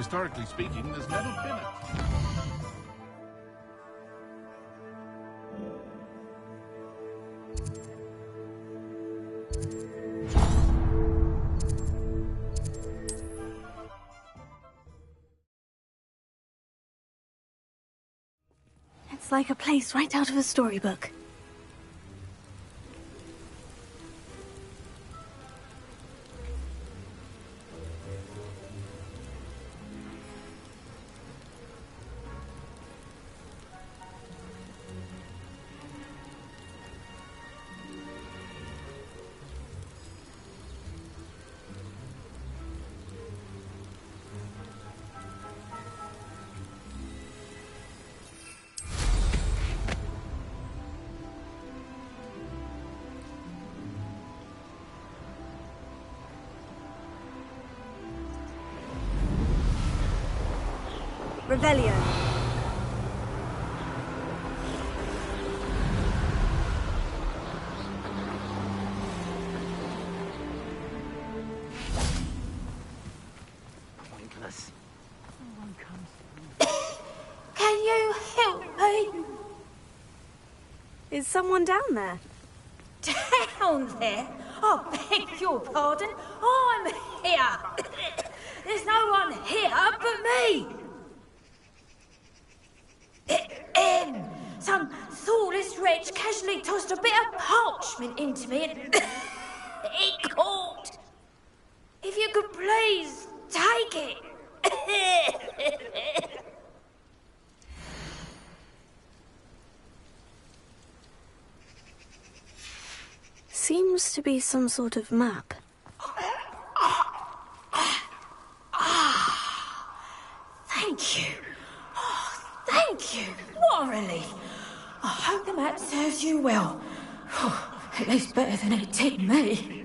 Historically speaking, there's never been a... It's like a place right out of a storybook. Revelio. Pointless. No one comes. Can you help me? Is someone down there? Down there? Oh, beg your pardon. I'm here. There's no one here but me. Some thoughtless wretch casually tossed a bit of parchment into me and it caught. If you could please take it. Seems to be some sort of map. Thank you. Oh, thank you. What a relief. I hope the map serves you well. At least better than it did me.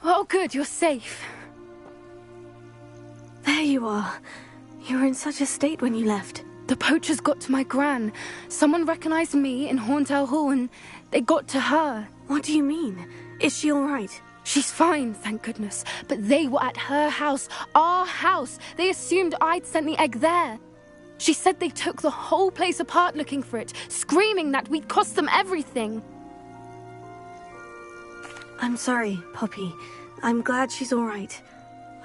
Oh, good, you're safe. There you are. You were in such a state when you left. The poachers got to my gran. Someone recognized me in Horntail Hall and they got to her. What do you mean? Is she all right? She's fine, thank goodness. But they were at her house, our house. They assumed I'd sent the egg there. She said they took the whole place apart looking for it, screaming that we'd cost them everything. I'm sorry, Poppy. I'm glad she's all right.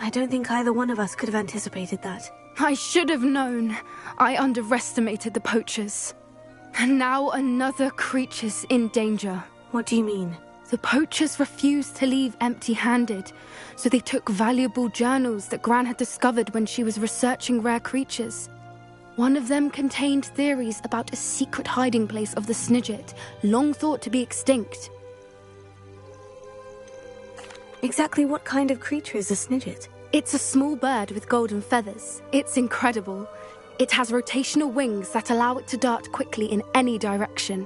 I don't think either one of us could have anticipated that. I should have known. I underestimated the poachers. And now another creature's in danger. What do you mean? The poachers refused to leave empty-handed, so they took valuable journals that Gran had discovered when she was researching rare creatures. One of them contained theories about a secret hiding place of the Snidget, long thought to be extinct. Exactly what kind of creature is a Snidget? It's a small bird with golden feathers. It's incredible. It has rotational wings that allow it to dart quickly in any direction.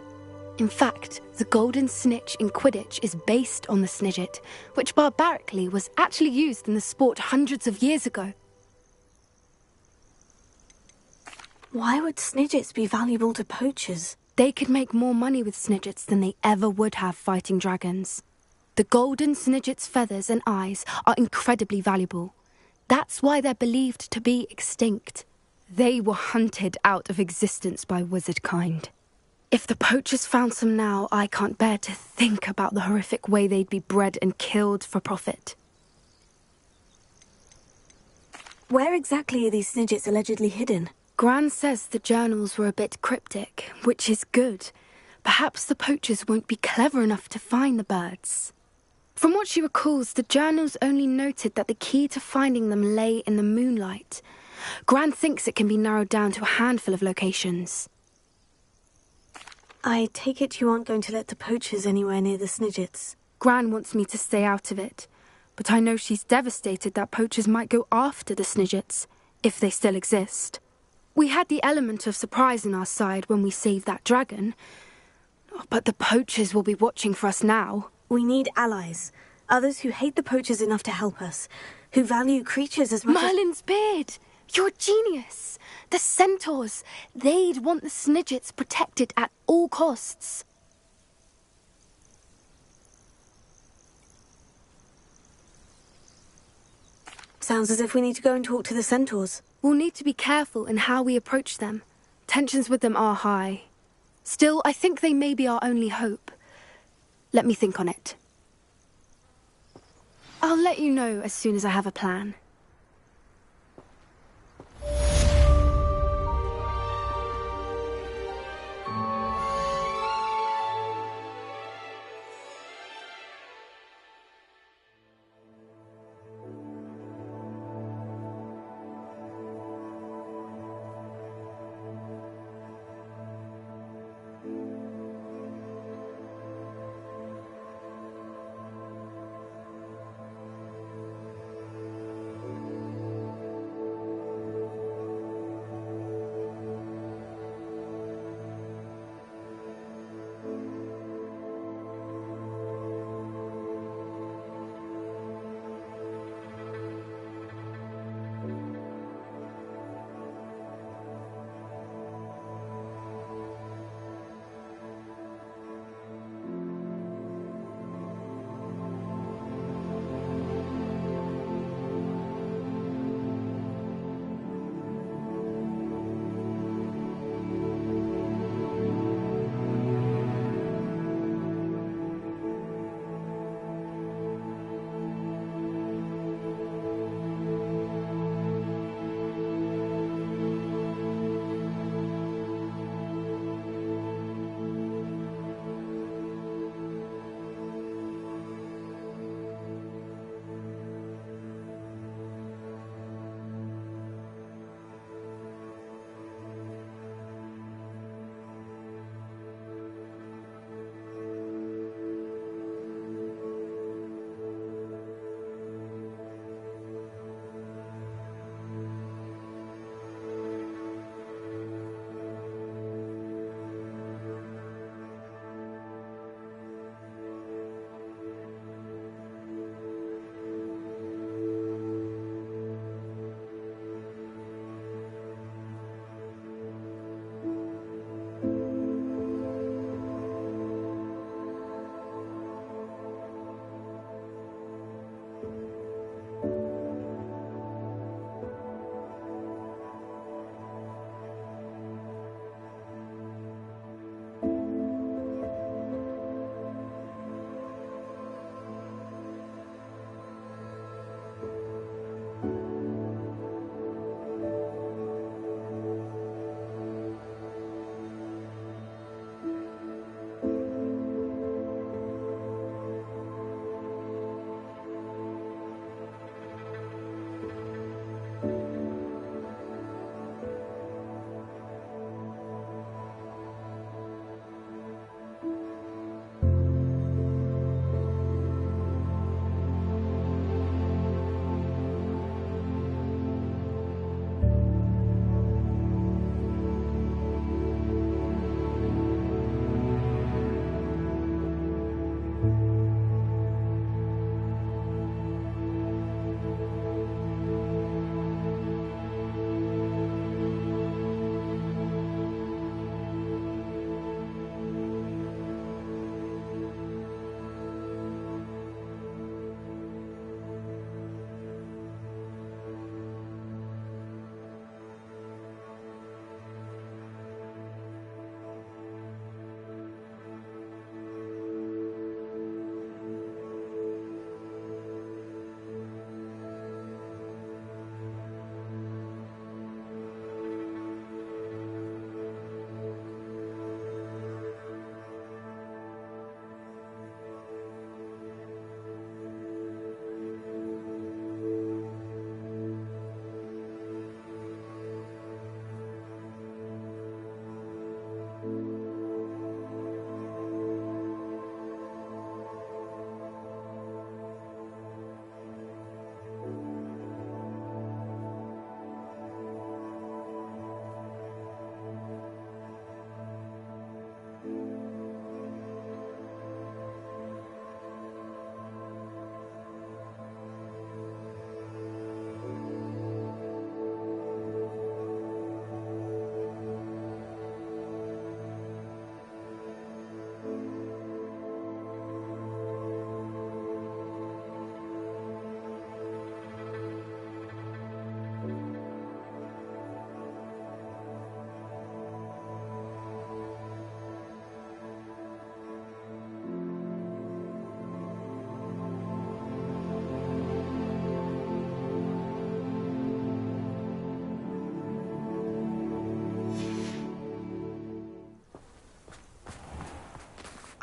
In fact, the golden snitch in Quidditch is based on the Snidget, which barbarically was actually used in the sport hundreds of years ago. Why would Snidgets be valuable to poachers? They could make more money with Snidgets than they ever would have fighting dragons. The golden Snidget's feathers and eyes are incredibly valuable. That's why they're believed to be extinct. They were hunted out of existence by wizard kind. If the poachers found some now, I can't bear to think about the horrific way they'd be bred and killed for profit. Where exactly are these snidgets allegedly hidden? Gran says the journals were a bit cryptic, which is good. Perhaps the poachers won't be clever enough to find the birds. From what she recalls, the journals only noted that the key to finding them lay in the moonlight. Gran thinks it can be narrowed down to a handful of locations. I take it you aren't going to let the poachers anywhere near the snidgets. Gran wants me to stay out of it, but I know she's devastated that poachers might go after the snidgets, if they still exist. We had the element of surprise on our side when we saved that dragon, but the poachers will be watching for us now. We need allies. Others who hate the poachers enough to help us. Who value creatures as much Merlin's beard! You're a genius! The centaurs! They'd want the snidgets protected at all costs. Sounds as if we need to go and talk to the centaurs. We'll need to be careful in how we approach them. Tensions with them are high. Still, I think they may be our only hope. Let me think on it. I'll let you know as soon as I have a plan.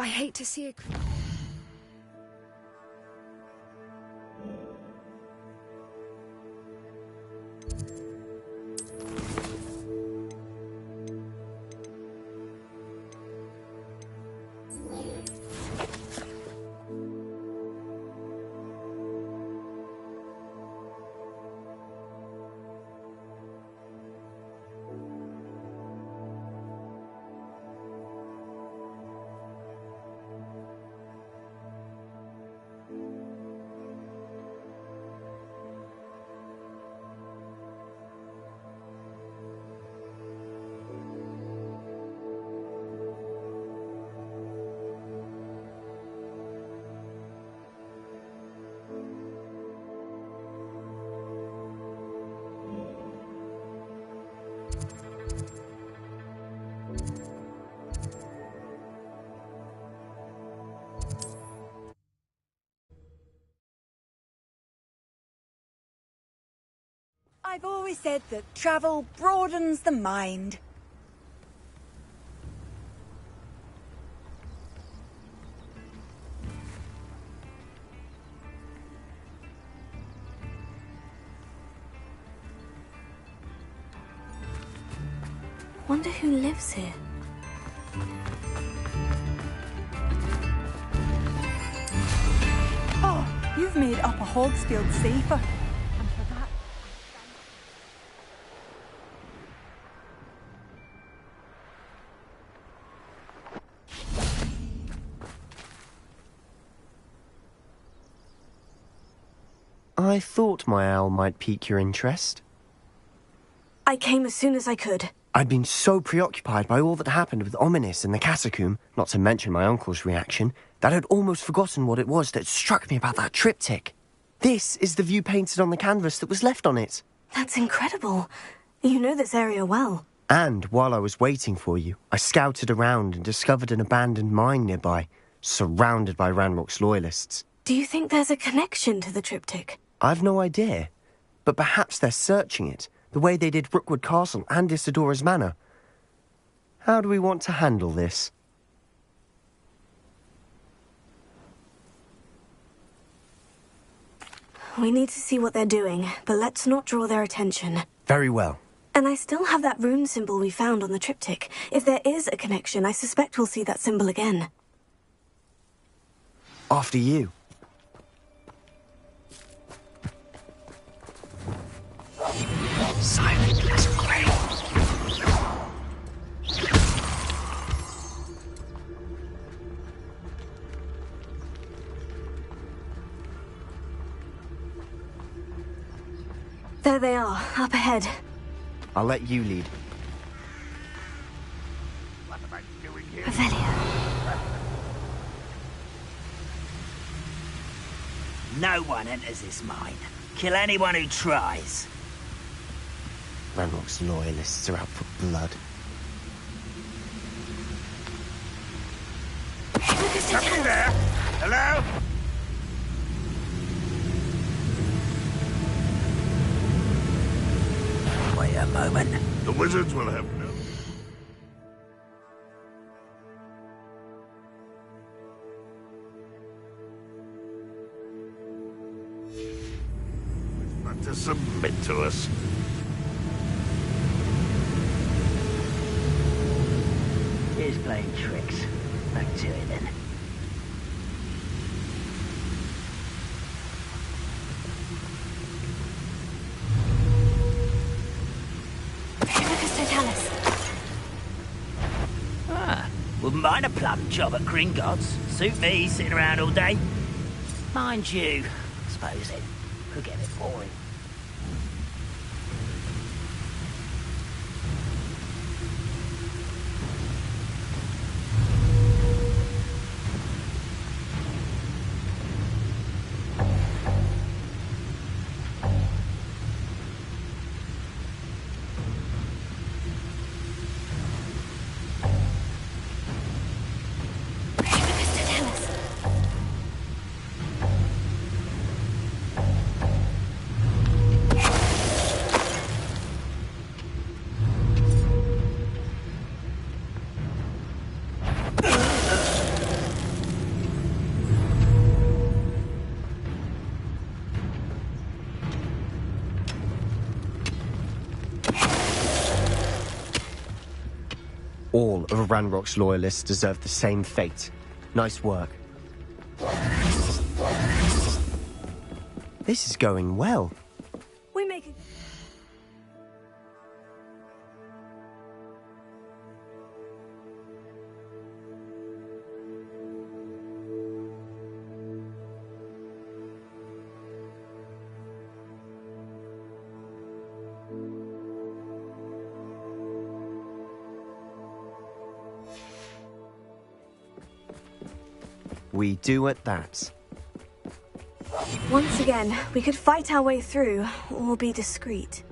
I hate to see a... I've always said that travel broadens the mind. Wonder who lives here. Oh, you've made Upper Hogsfield safer. And for that, I thought my owl might pique your interest. I came as soon as I could. I'd been so preoccupied by all that happened with Ominis and the catacomb, not to mention my uncle's reaction, that I'd almost forgotten what it was that struck me about that triptych. This is the view painted on the canvas that was left on it. That's incredible. You know this area well. And while I was waiting for you, I scouted around and discovered an abandoned mine nearby, surrounded by Ranrock's loyalists. Do you think there's a connection to the triptych? I've no idea, but perhaps they're searching it, the way they did Rookwood Castle and Isidora's Manor. How do we want to handle this? We need to see what they're doing, but let's not draw their attention. Very well. And I still have that rune symbol we found on the triptych. If there is a connection, I suspect we'll see that symbol again. After you. Silent as a grave. There they are, up ahead. I'll let you lead. What am I doing here? Revelio. No one enters this mine. Kill anyone who tries. Ranrock's loyalists are out for blood. Something there? Hello? Wait a moment. The wizards will have no... But to submit to us. Here's playing tricks. Back to it then. Wouldn't mind a plum job at Gringotts. Suit me, sitting around all day. Mind you, I suppose it could get a bit boring. of Ranrock's loyalists deserve the same fate. Nice work. This is going well. We make a... We do at that. Once again, we could fight our way through, or be discreet.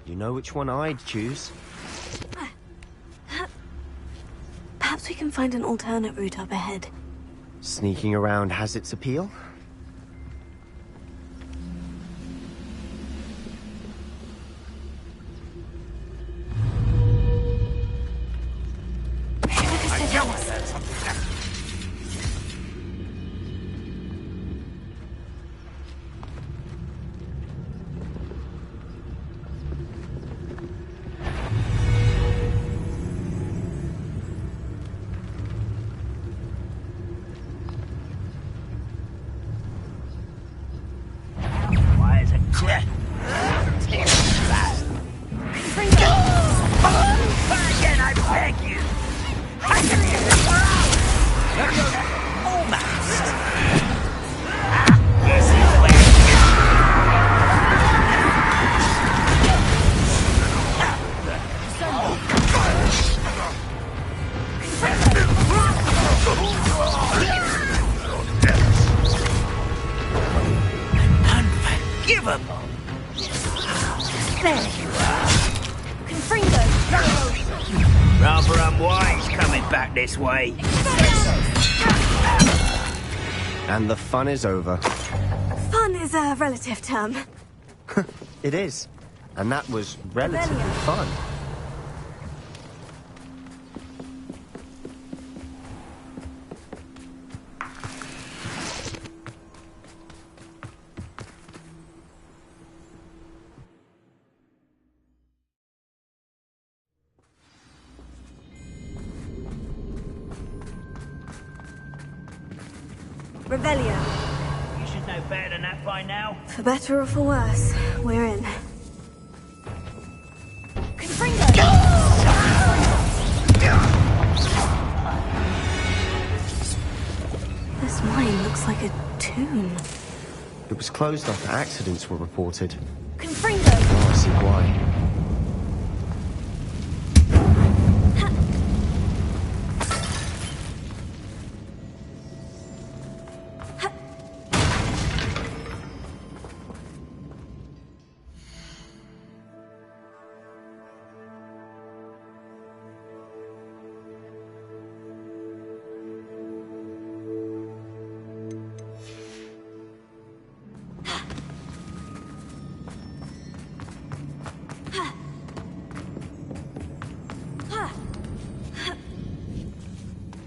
You know which one I'd choose. Perhaps we can find an alternate route up ahead. Sneaking around has its appeal. Rather unwise coming back this way. And the fun is over. Fun is a relative term. It is. And that was relatively fun. Revelio. You should know better than that by now. For better or for worse, we're in. This mine looks like a tomb. It was closed after accidents were reported. Confringo! Now I see why.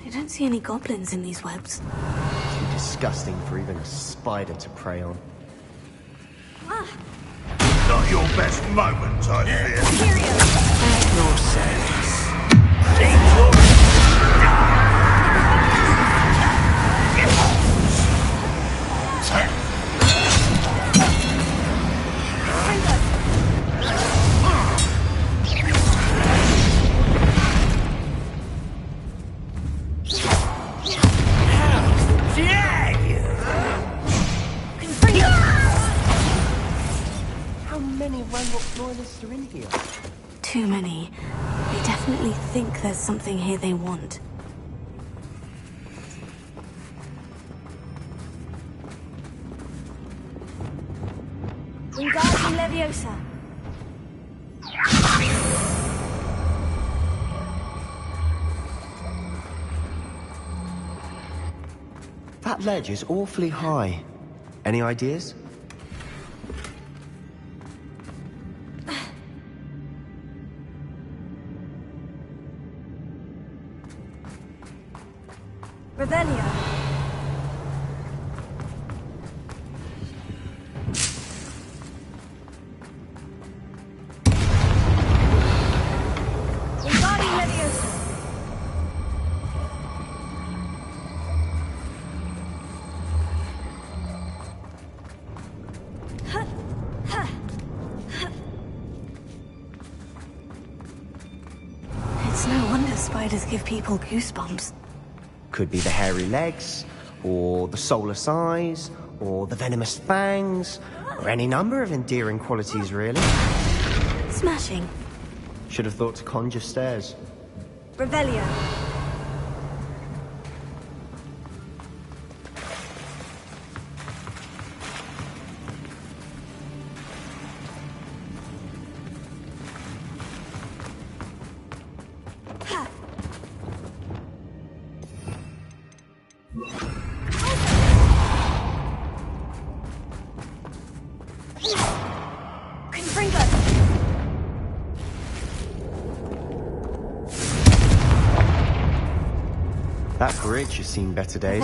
I don't see any goblins in these webs. Too disgusting for even a spider to prey on. Not your best moment, I fear. Your service. How many Ranrock loyalists are in here? Too many. They definitely think there's something here they want. Wingardium Leviosa. That ledge is awfully high. Any ideas? Revelio. Wingardium Leviosa. spiders give people goosebumps? Could be the hairy legs, or the soulless eyes, or the venomous fangs, or any number of endearing qualities, really. Smashing. Should have thought to conjure stairs. Revelio. That bridge has seen better days.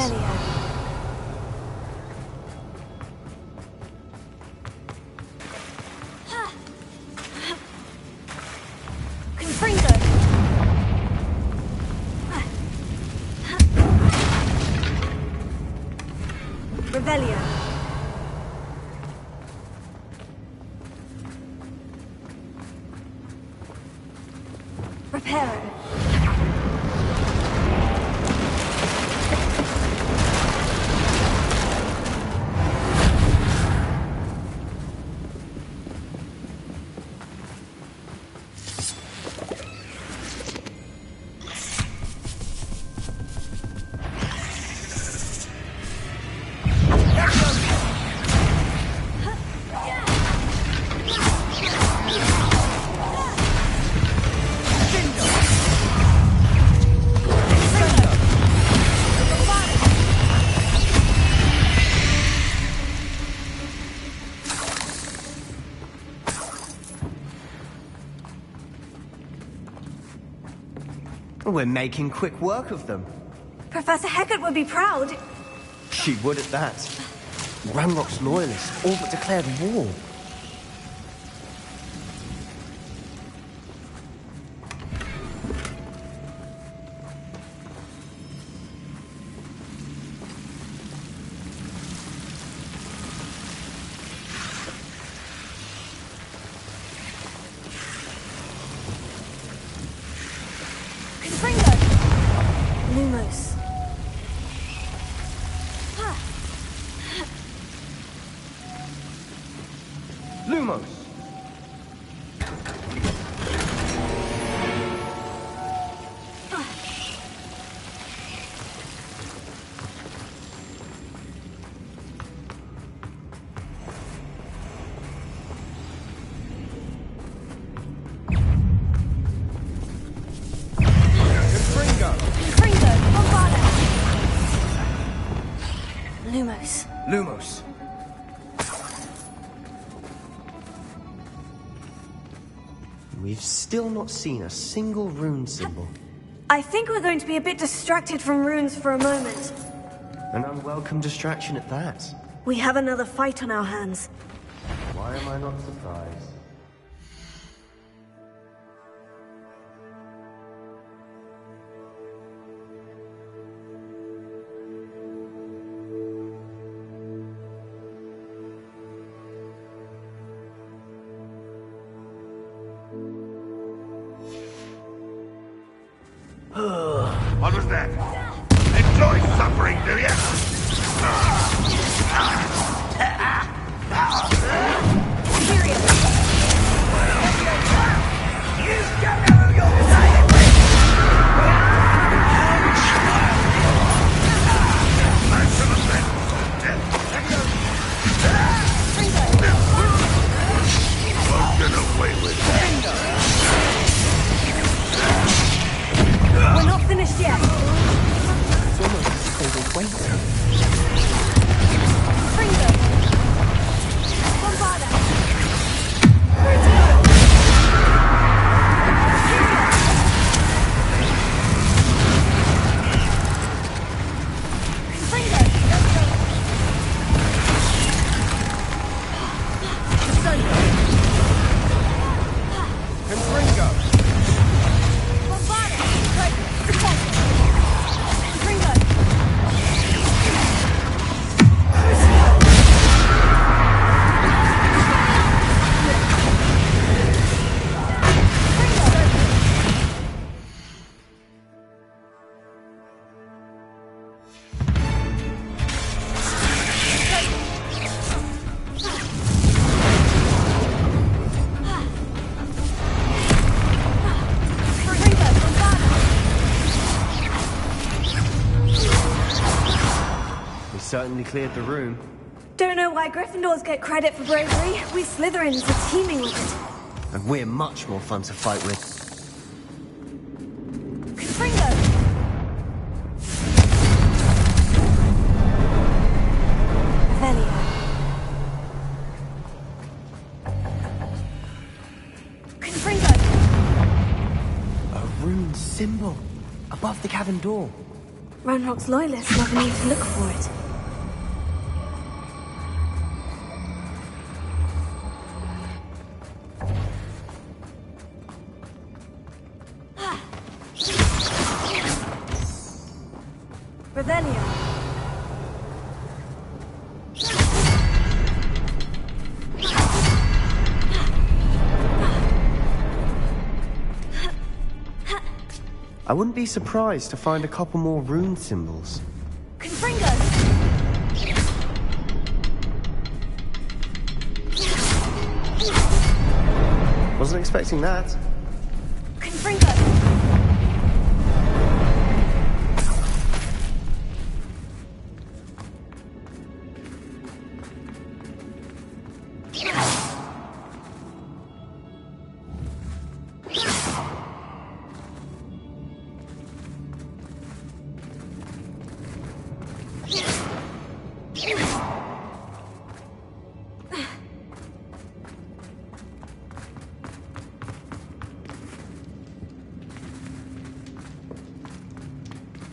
Revelio. Reparo. We're making quick work of them. Professor Hecat would be proud. She would at that. Ranrock's loyalists all but declared war. Lumos. Lumos! Lumos. Lumos. We've still not seen a single rune symbol. I think we're going to be a bit distracted from runes for a moment. An unwelcome distraction at that. We have another fight on our hands. Why am I not surprised? What was that? Enjoy suffering, do you? Won't get away with that. We're not finished yet. It's almost as if they were waiting. certainly cleared the room. Don't know why Gryffindors get credit for bravery. We Slytherins are teeming with it. And we're much more fun to fight with. Confringo! Revelio. Confringo! A rune symbol above the cavern door. Ranrock's loyalists never need to look for it. Revelio. I wouldn't be surprised to find a couple more rune symbols. Confringo! Wasn't expecting that. Confringo!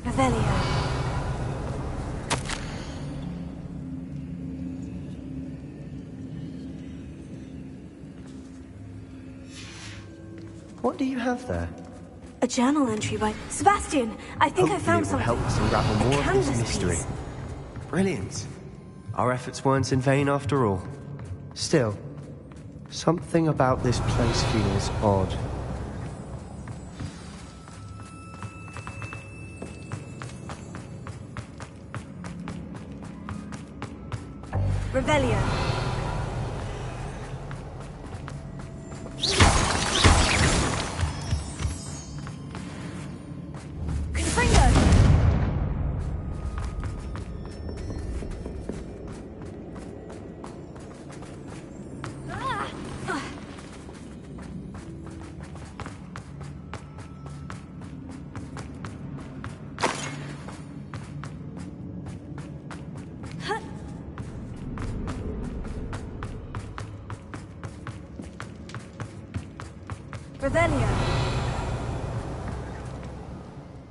Revelio. What do you have there? A journal entry by Sebastian. I think I found Hopefully it will something. help us unravel A more of this canvas mystery. piece. Brilliant. Our efforts weren't in vain after all. Still, something about this place feels odd. Revelio. Confringo! Revelio.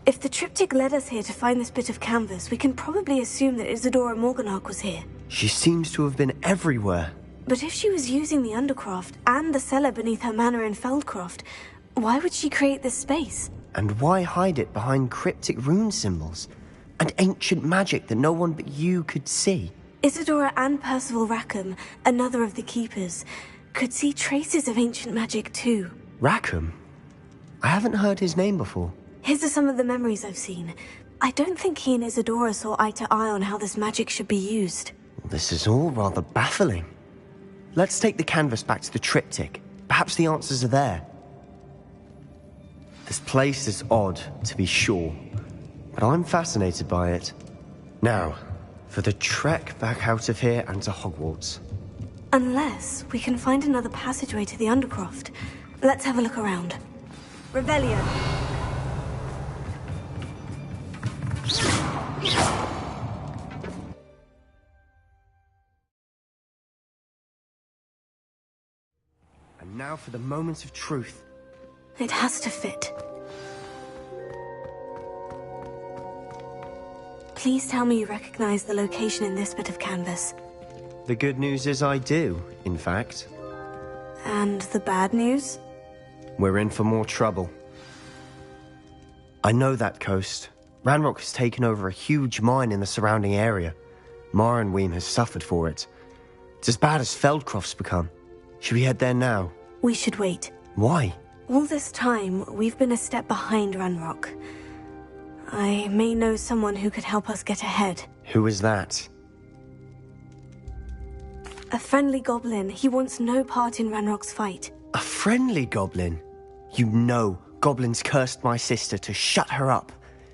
If the triptych led us here to find this bit of canvas, we can probably assume that Isadora Morganach was here. She seems to have been everywhere. But if she was using the Undercroft and the cellar beneath her manor in Feldcroft, why would she create this space? And why hide it behind cryptic rune symbols? And ancient magic that no one but you could see? Isadora and Percival Rackham, another of the Keepers, could see traces of ancient magic too. Rackham? I haven't heard his name before. His are some of the memories I've seen. I don't think he and Isadora saw eye to eye on how this magic should be used. This is all rather baffling. Let's take the canvas back to the triptych. Perhaps the answers are there. This place is odd, to be sure, but I'm fascinated by it. Now, for the trek back out of here and to Hogwarts. Unless we can find another passageway to the Undercroft. Let's have a look around. Revelio. And now for the moment of truth. It has to fit. Please tell me you recognize the location in this bit of canvas. The good news is I do, in fact. And the bad news? We're in for more trouble. I know that coast. Ranrock has taken over a huge mine in the surrounding area. Marrenweem has suffered for it. It's as bad as Feldcroft's become. Should we head there now? We should wait. Why? All this time, we've been a step behind Ranrock. I may know someone who could help us get ahead. Who is that? A friendly goblin. He wants no part in Ranrock's fight. A friendly goblin? You know goblins cursed my sister to shut her up.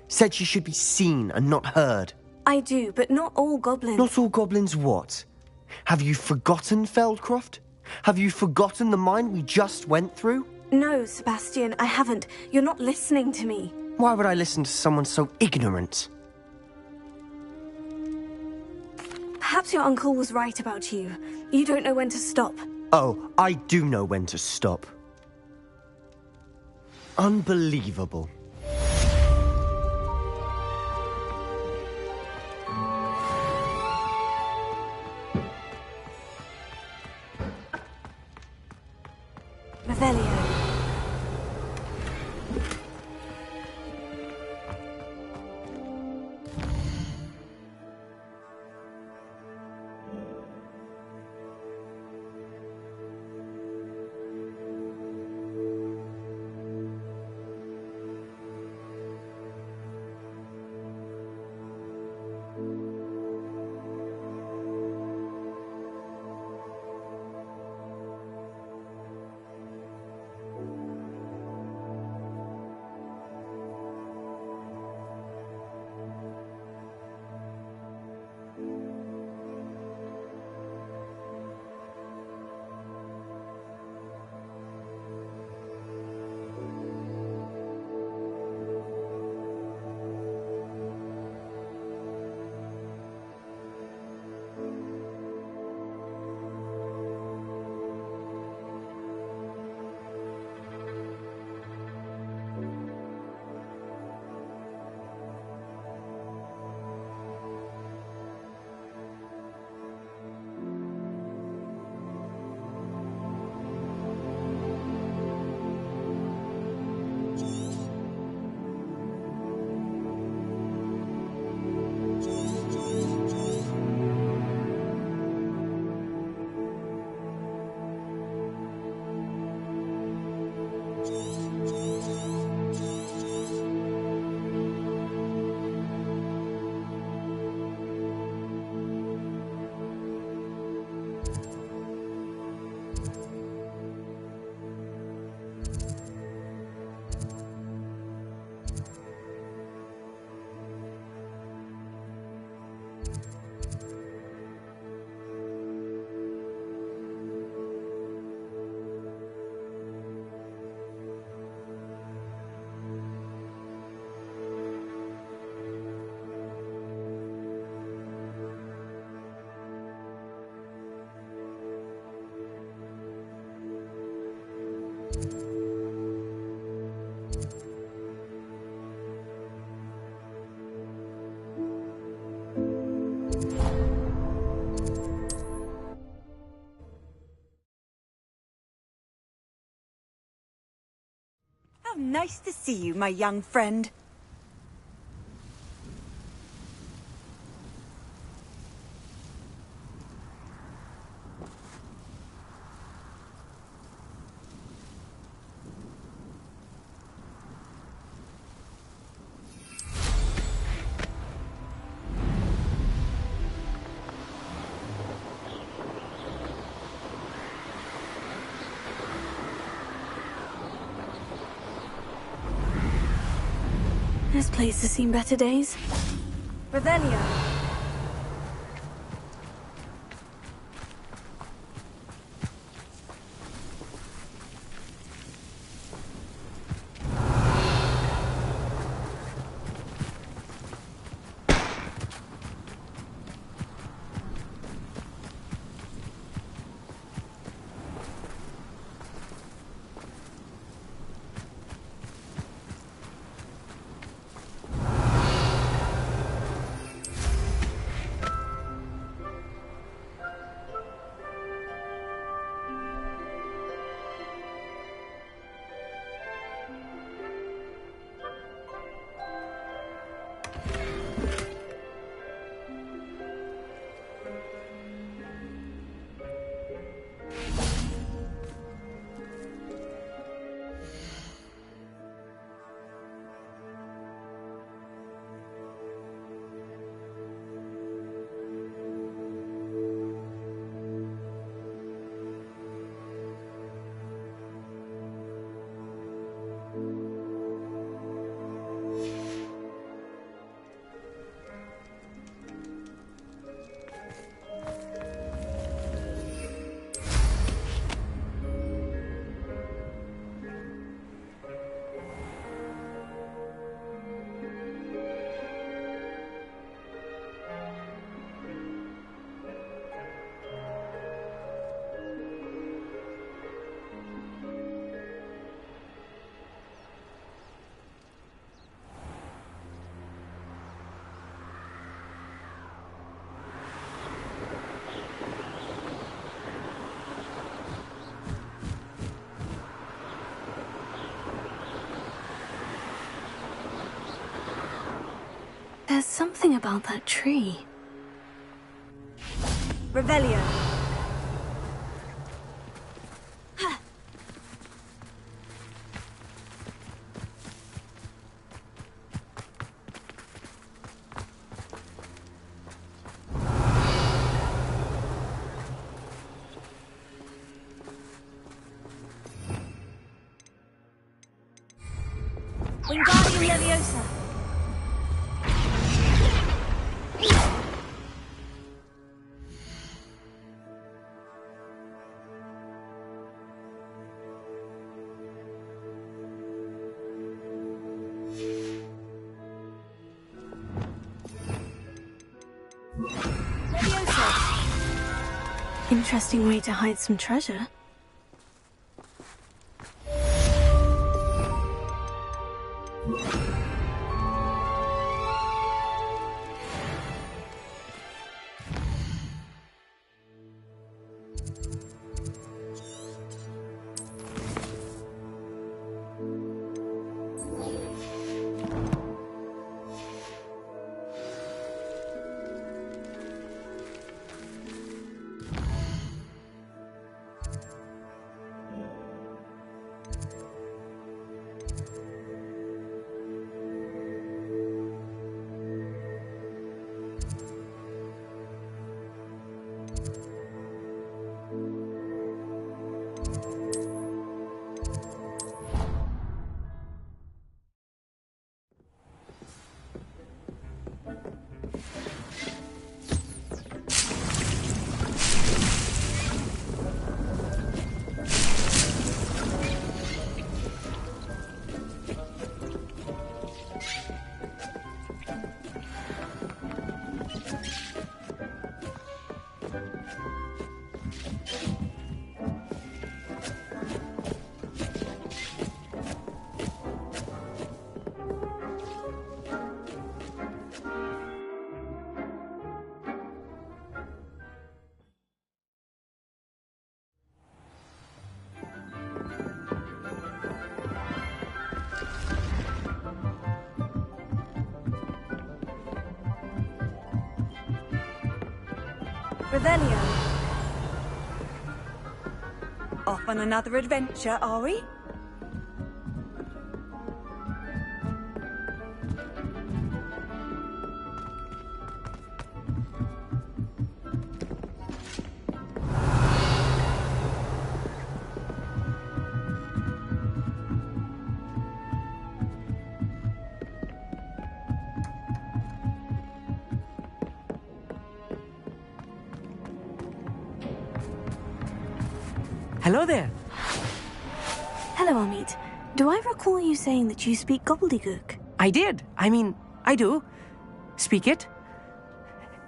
Said she should be seen and not heard. I do, but not all goblins. Not all goblins what? Have you forgotten Feldcroft? Have you forgotten the mine we just went through? No, Sebastian, I haven't. You're not listening to me. Why would I listen to someone so ignorant? Perhaps your uncle was right about you. You don't know when to stop. Oh, I do know when to stop. Unbelievable. Revelio. How nice to see you, my young friend. This place has seen better days. Revelio. something about that tree. Revelio. Wingardium Leviosa. Interesting way to hide some treasure. Revelio. Off on another adventure, are we? Hello there. Hello, Amit. Do I recall you saying that you speak gobbledygook? I did. I do. Speak it.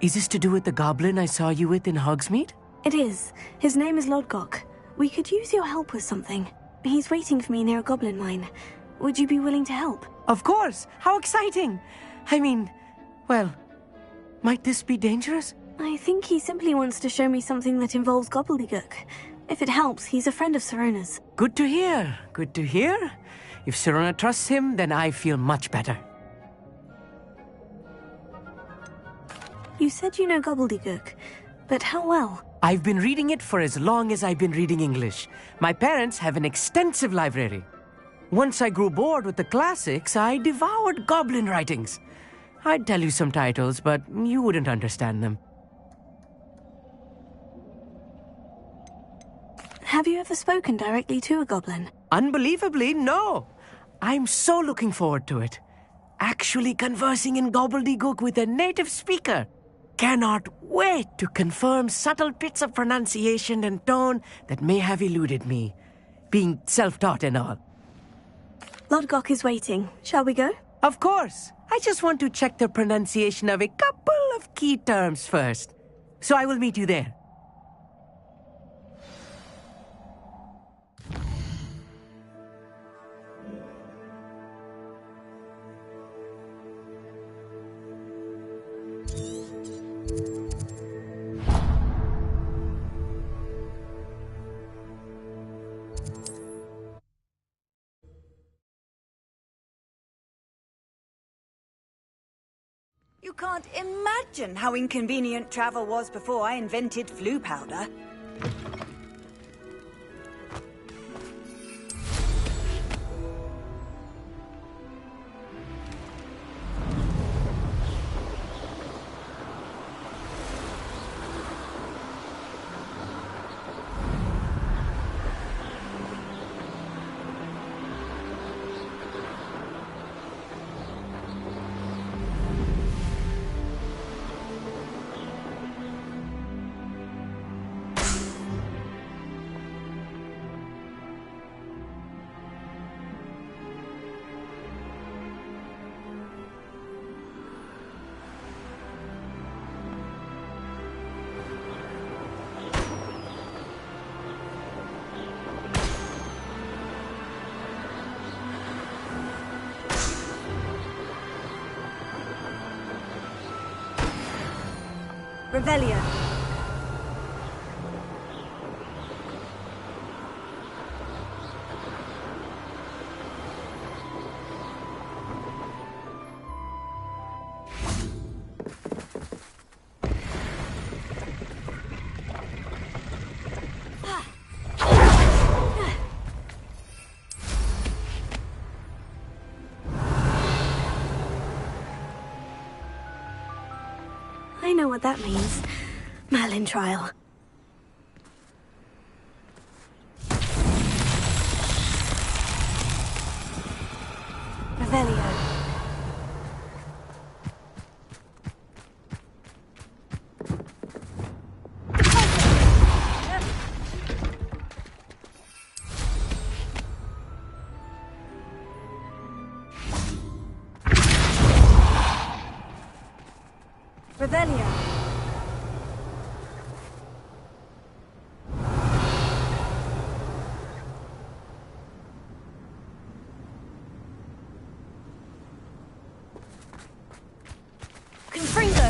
Is this to do with the goblin I saw you with in Hogsmeade? It is. His name is Lodgok. We could use your help with something. He's waiting for me near a goblin mine. Would you be willing to help? Of course. How exciting. Well, might this be dangerous? I think he simply wants to show me something that involves gobbledygook. If it helps, he's a friend of Sirona's. Good to hear. Good to hear. If Sirona trusts him, then I feel much better. You said you know gobbledygook, but how well? I've been reading it for as long as I've been reading English. My parents have an extensive library. Once I grew bored with the classics, I devoured goblin writings. I'd tell you some titles, but you wouldn't understand them. Have you ever spoken directly to a goblin? Unbelievably, no. I'm so looking forward to it. Actually conversing in gobbledygook with a native speaker. Cannot wait to confirm subtle bits of pronunciation and tone that may have eluded me, being self-taught and all. Lodgok is waiting. Shall we go? Of course. I just want to check the pronunciation of a couple of key terms first. So I will meet you there. You can't imagine how inconvenient travel was before I invented flu powder. Revelio. I know what that means. Merlin trial. Revelio. Revelio. Confringo.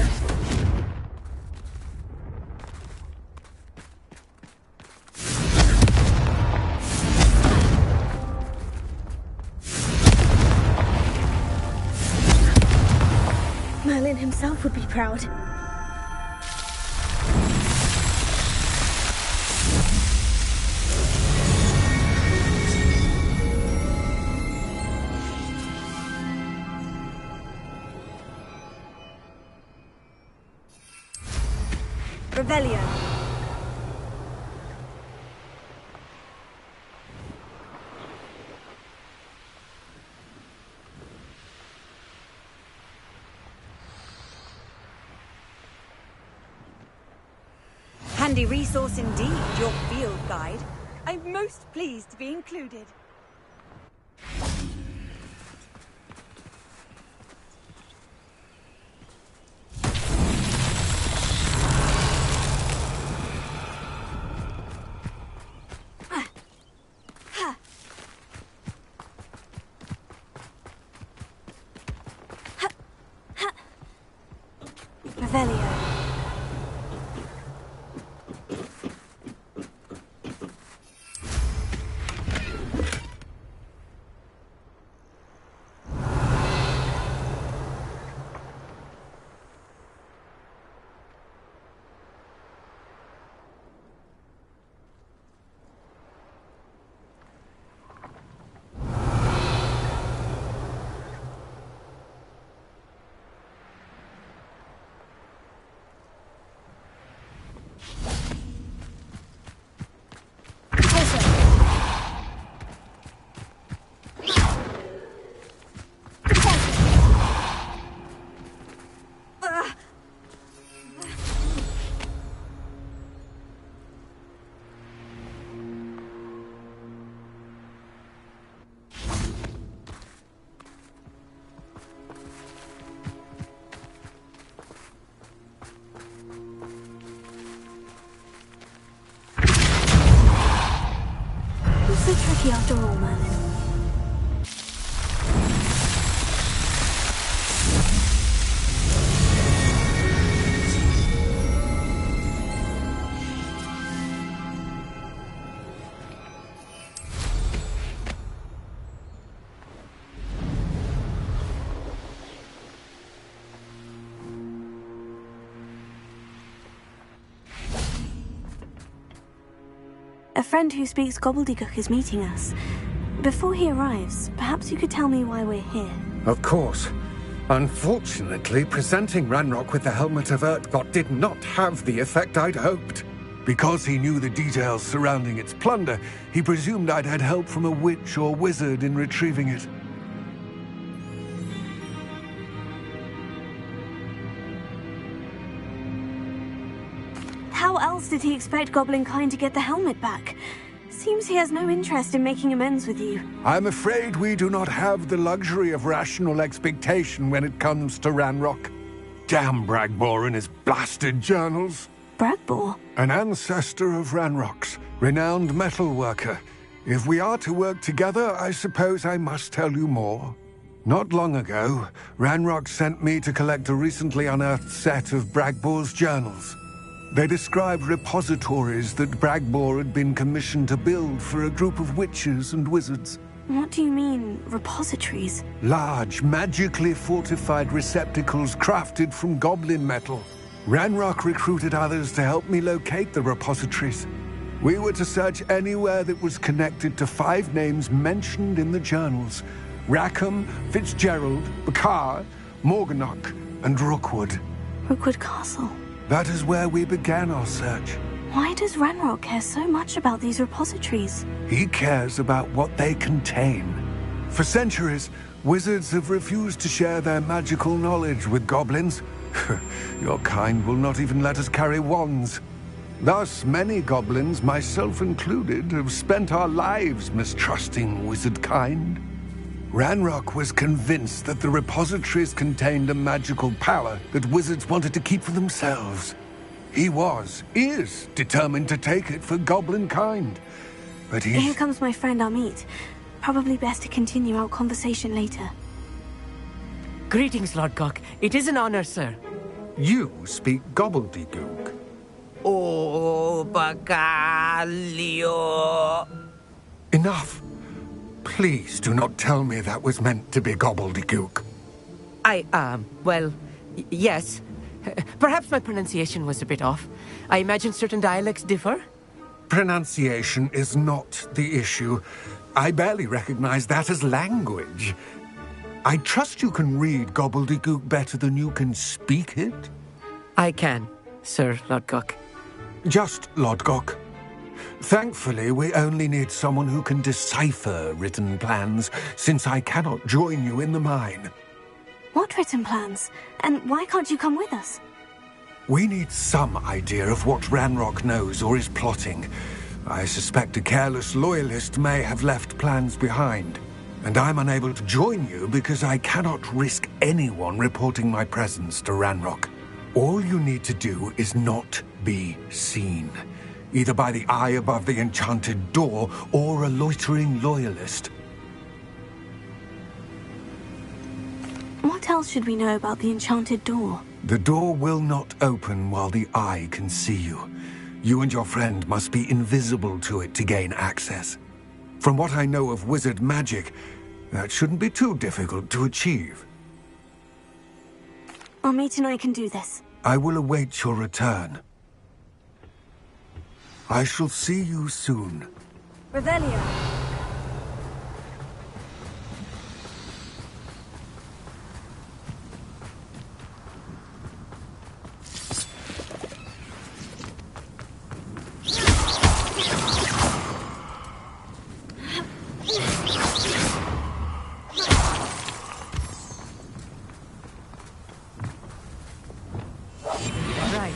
Merlin himself would be proud. Revelio. Handy resource indeed, your field guide. I'm most pleased to be included. Revelio. So tricky after all, Merlin. A friend who speaks gobbledygook is meeting us. Before he arrives, perhaps you could tell me why we're here. Of course. Unfortunately, presenting Ranrock with the Helmet of Urtkot did not have the effect I'd hoped. Because he knew the details surrounding its plunder, he presumed I'd had help from a witch or wizard in retrieving it. How else did he expect Goblinkind to get the helmet back? Seems he has no interest in making amends with you. I'm afraid we do not have the luxury of rational expectation when it comes to Ranrock. Damn Bragbor and his blasted journals. Bragbor? An ancestor of Ranrock's, renowned metal worker. If we are to work together, I suppose I must tell you more. Not long ago, Ranrock sent me to collect a recently unearthed set of Bragbor's journals. They described repositories that Bragbor had been commissioned to build for a group of witches and wizards. What do you mean, repositories? Large, magically fortified receptacles crafted from goblin metal. Ranrock recruited others to help me locate the repositories. We were to search anywhere that was connected to 5 names mentioned in the journals: Rackham, Fitzgerald, Bakar, Morganach, and Rookwood. Rookwood Castle. That is where we began our search. Why does Ranrock care so much about these repositories? He cares about what they contain. For centuries, wizards have refused to share their magical knowledge with goblins. Your kind will not even let us carry wands. Thus, many goblins, myself included, have spent our lives mistrusting wizard kind. Ranrock was convinced that the repositories contained a magical power that wizards wanted to keep for themselves. He is determined to take it for goblin kind. But Here comes my friend Amit. Probably best to continue our conversation later. Greetings, Lord Cock. It is an honor, sir. You speak gobbledygook. Oh, Bagalio. Enough. Please do not tell me that was meant to be gobbledygook. Yes. Perhaps my pronunciation was a bit off. I imagine certain dialects differ? Pronunciation is not the issue. I barely recognize that as language. I trust you can read gobbledygook better than you can speak it? I can, Sir Lodgok. Just Lodgok. Thankfully, we only need someone who can decipher written plans, since I cannot join you in the mine. What written plans? And why can't you come with us? We need some idea of what Ranrock knows or is plotting. I suspect a careless loyalist may have left plans behind. And I'm unable to join you because I cannot risk anyone reporting my presence to Ranrock. All you need to do is not be seen, either by the eye above the enchanted door or a loitering loyalist. What else should we know about the enchanted door? The door will not open while the eye can see you. You and your friend must be invisible to it to gain access. From what I know of wizard magic, that shouldn't be too difficult to achieve. Amit and I can do this. I will await your return. I shall see you soon. Revelio. Right.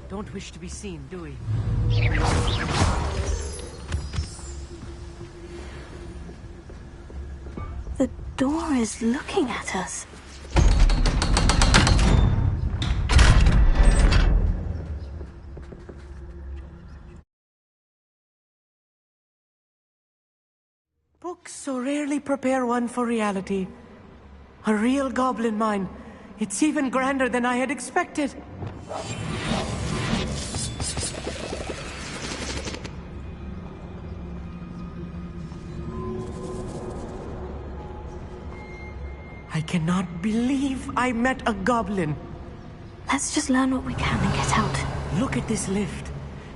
Don't wish to be seen, do we? The door is looking at us. Books so rarely prepare one for reality. A real goblin mine. It's even grander than I had expected. I cannot believe I met a goblin. Let's just learn what we can and get out. Look at this lift.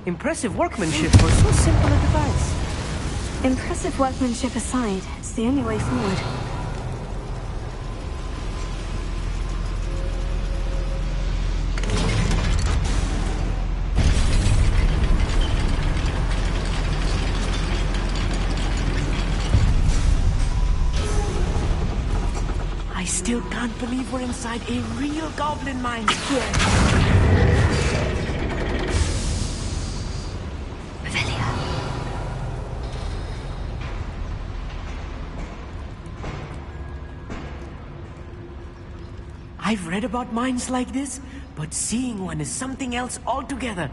Impressive workmanship for so simple a device. Impressive workmanship aside, it's the only way forward. I still can't believe we're inside a real goblin mine here. I've read about mines like this, but seeing one is something else altogether.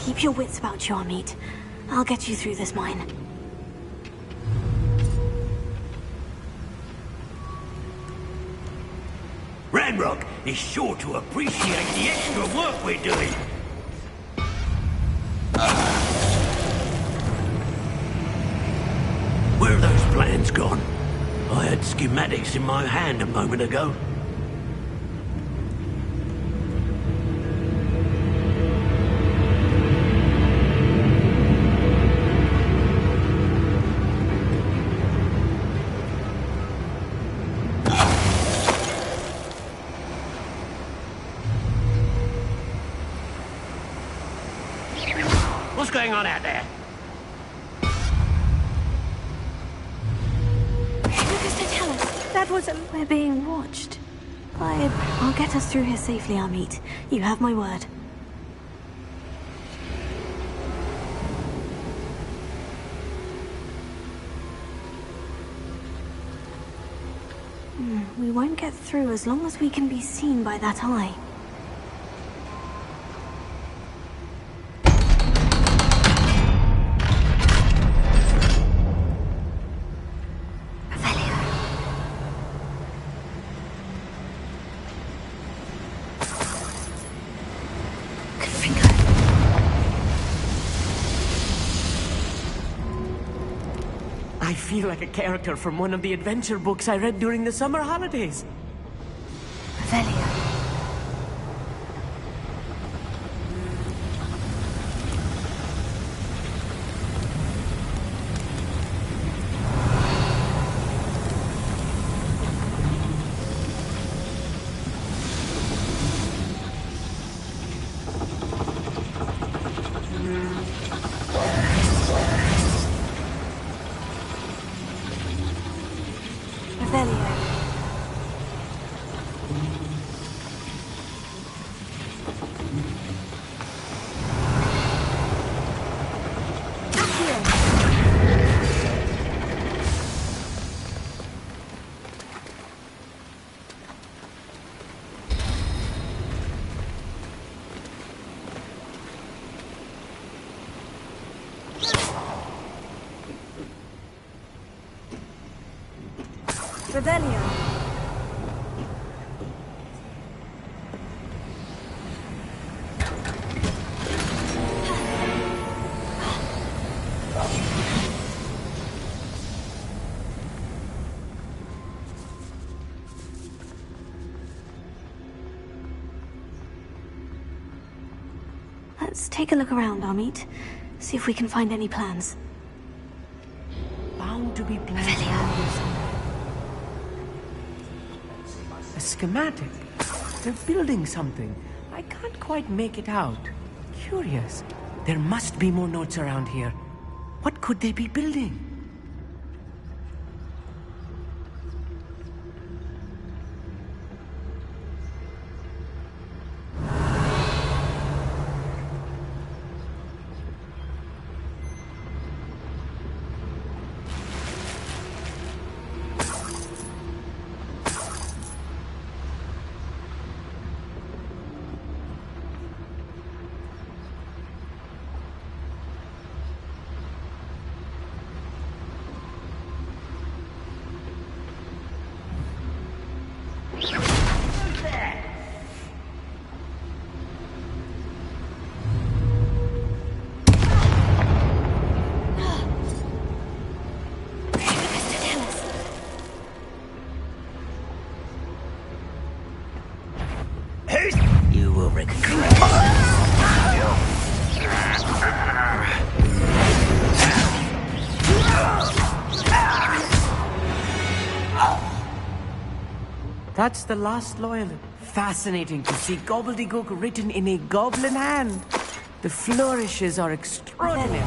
Keep your wits about you, Amit. I'll get you through this mine. Ranrock is sure to appreciate the extra work we're doing. Where are those plans gone? I had schematics in my hand a moment ago. What's going on out there? Lucas, don't tell us. That was... We're being watched. I'll get us through here safely, Amit. You have my word. We won't get through as long as we can be seen by that eye. I feel like a character from one of the adventure books I read during the summer holidays. Velia. Rebellion. Let's take a look around, Amit. See if we can find any plans. Bound to be plans around here somewhere. A schematic. They're building something. I can't quite make it out. Curious. There must be more notes around here. What could they be building? That's the last loyalist. Fascinating to see gobbledygook written in a goblin hand. The flourishes are extraordinary.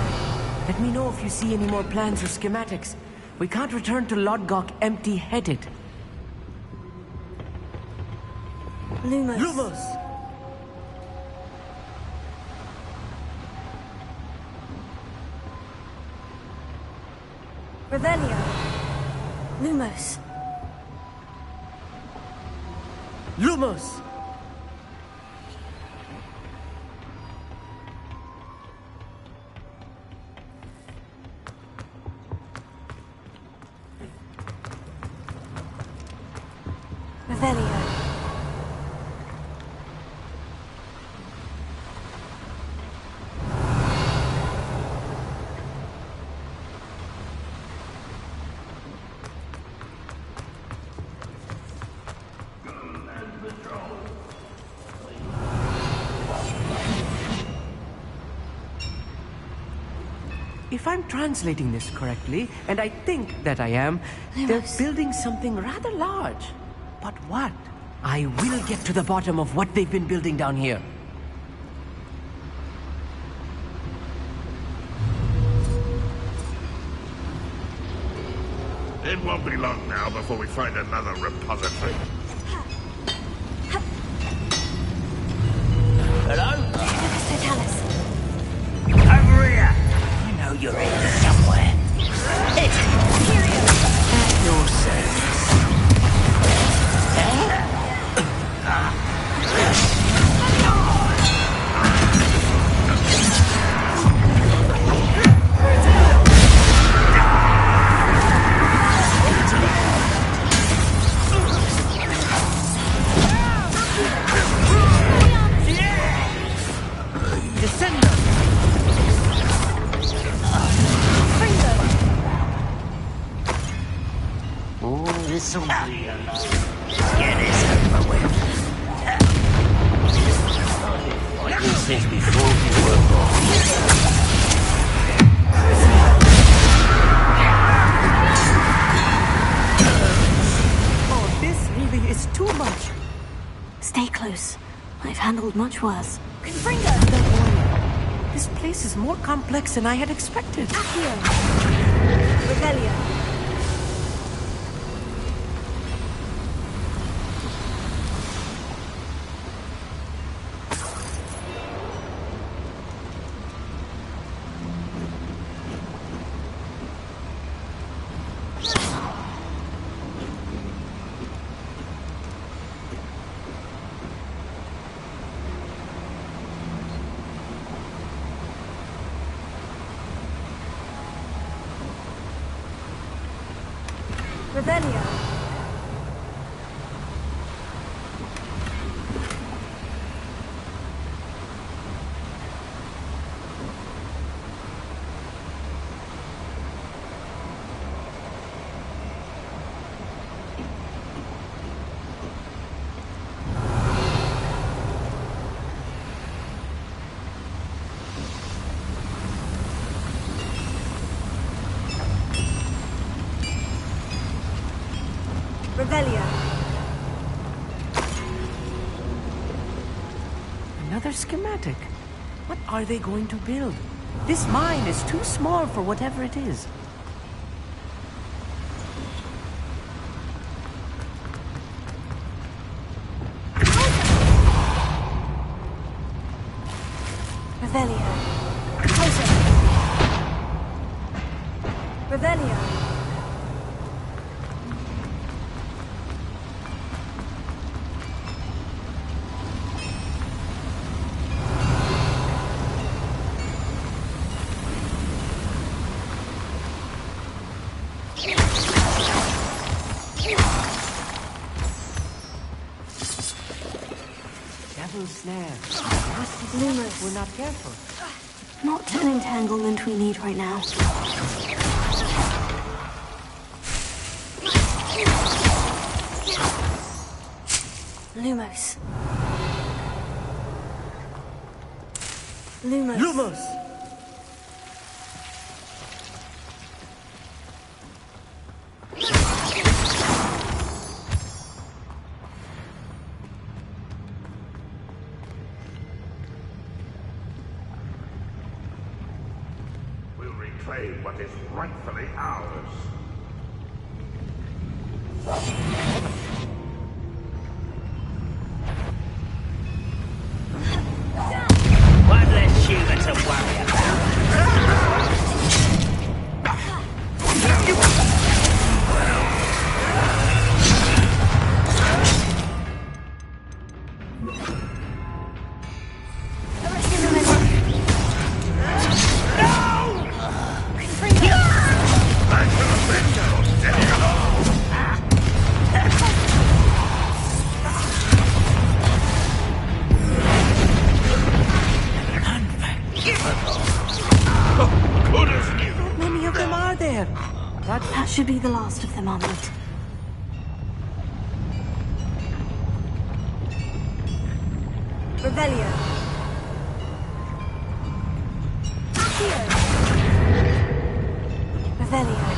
Let me know if you see any more plans or schematics. We can't return to Lodgok empty-headed. Lumos. Lumos! Revelio. Lumos. Lumos! Revelio. If I'm translating this correctly, and I think that I am, they're building something rather large. But what? I will get to the bottom of what they've been building down here. It won't be long now before we find another repository. Hello? Totalis. Over here! I know you're here somewhere. It's at your service. This'll be enough. Get this over with. Like these things before you were born. Oh, this really is too much. Stay close. I've handled much worse. Confringo! Don't worry. This place is more complex than I had expected. Accio. Revelio. Revelio. Revelio. Another schematic. What are they going to build? This mine is too small for whatever it is. Revelio. Closer. Revelio. Snare. Lumos. We're not careful. Not an entanglement we need right now. Lumos. Lumos. Lumos! reclaim what is rightfully ours. One less human to worry about. How many of them are there? That should be the last of them, Armand. Revelio. Accio. Revelio.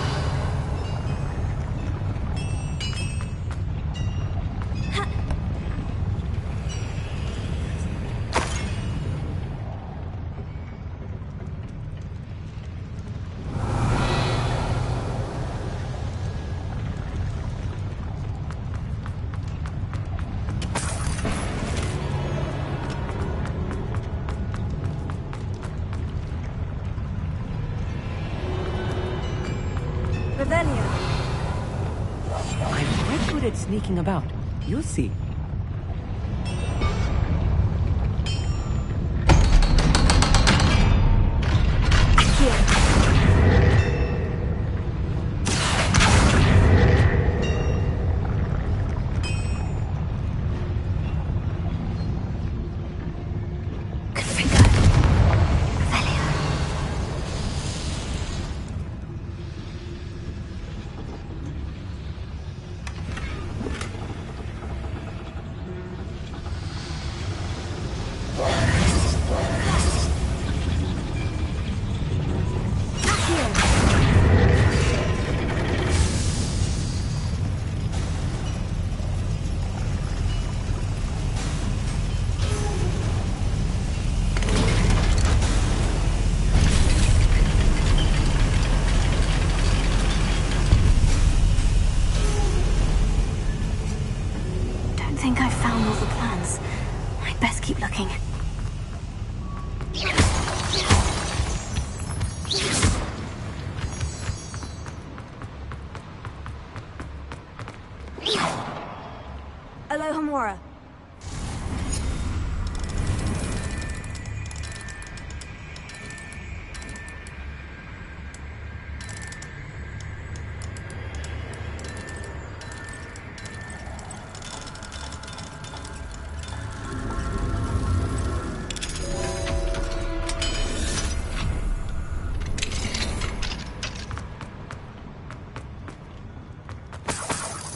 Revelio. I'm quite good at sneaking about. You'll see. I think I've found all the plans. I'd best keep looking. Alohomora.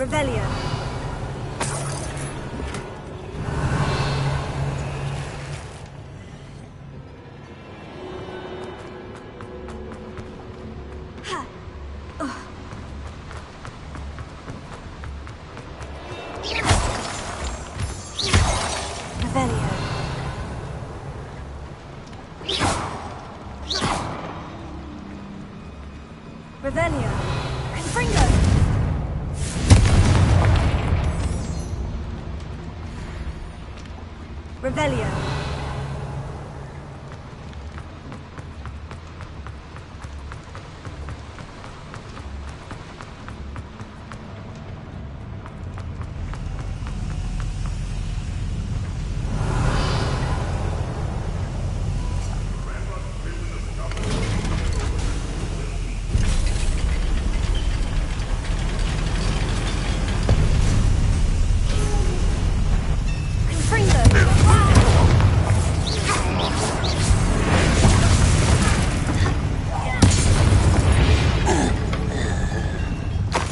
Revelio. Revelio. Revelio. Confringo. Revelio.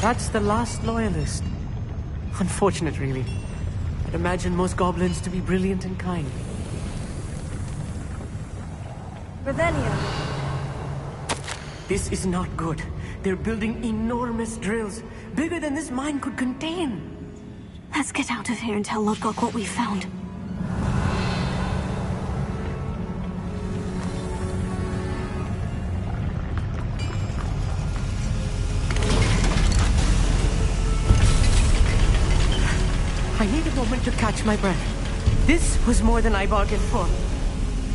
That's the last loyalist. Unfortunate, really. I'd imagine most goblins to be brilliant and kind. Revelio. This is not good. They're building enormous drills, bigger than this mine could contain. Let's get out of here and tell Lodgok what we found. moment to catch my breath. This was more than I bargained for.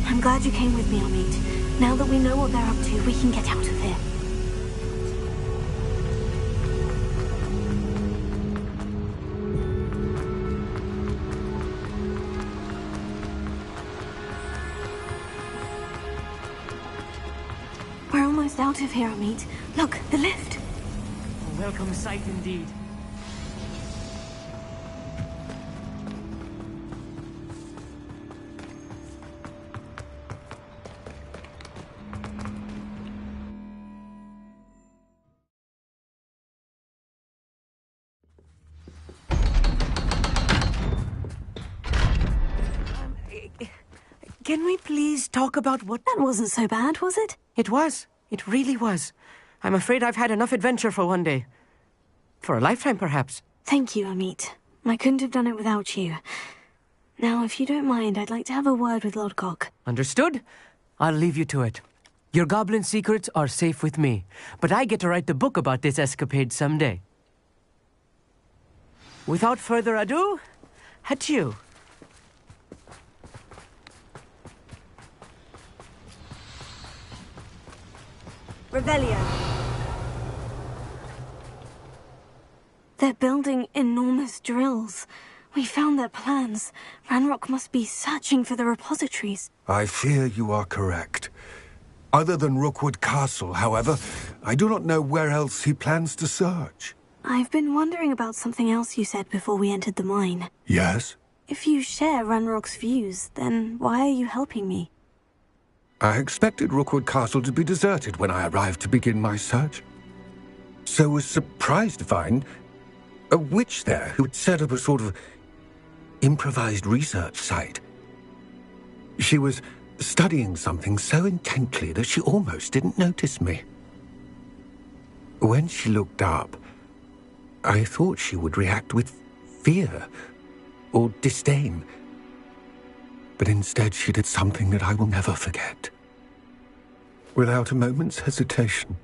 I'm glad you came with me, Amit. Now that we know what they're up to, we can get out of here. We're almost out of here, Amit. Look, the lift. A welcome sight indeed. Can we please talk about what... That wasn't so bad, was it? It was. It really was. I'm afraid I've had enough adventure for one day. For a lifetime, perhaps. Thank you, Amit. I couldn't have done it without you. Now, if you don't mind, I'd like to have a word with Lodgok. Understood? I'll leave you to it. Your goblin secrets are safe with me, but I get to write the book about this escapade someday. Without further ado, adieu. Revelio. They're building enormous drills. We found their plans. Ranrock must be searching for the repositories. I fear you are correct. Other than Rookwood Castle, however, I do not know where else he plans to search. I've been wondering about something else you said before we entered the mine. Yes? If you share Ranrock's views, then why are you helping me? I expected Rookwood Castle to be deserted when I arrived to begin my search. So was surprised to find a witch there who had set up a sort of improvised research site. She was studying something so intently that she almost didn't notice me. When she looked up, I thought she would react with fear or disdain. But instead she did something that I will never forget. Without a moment's hesitation,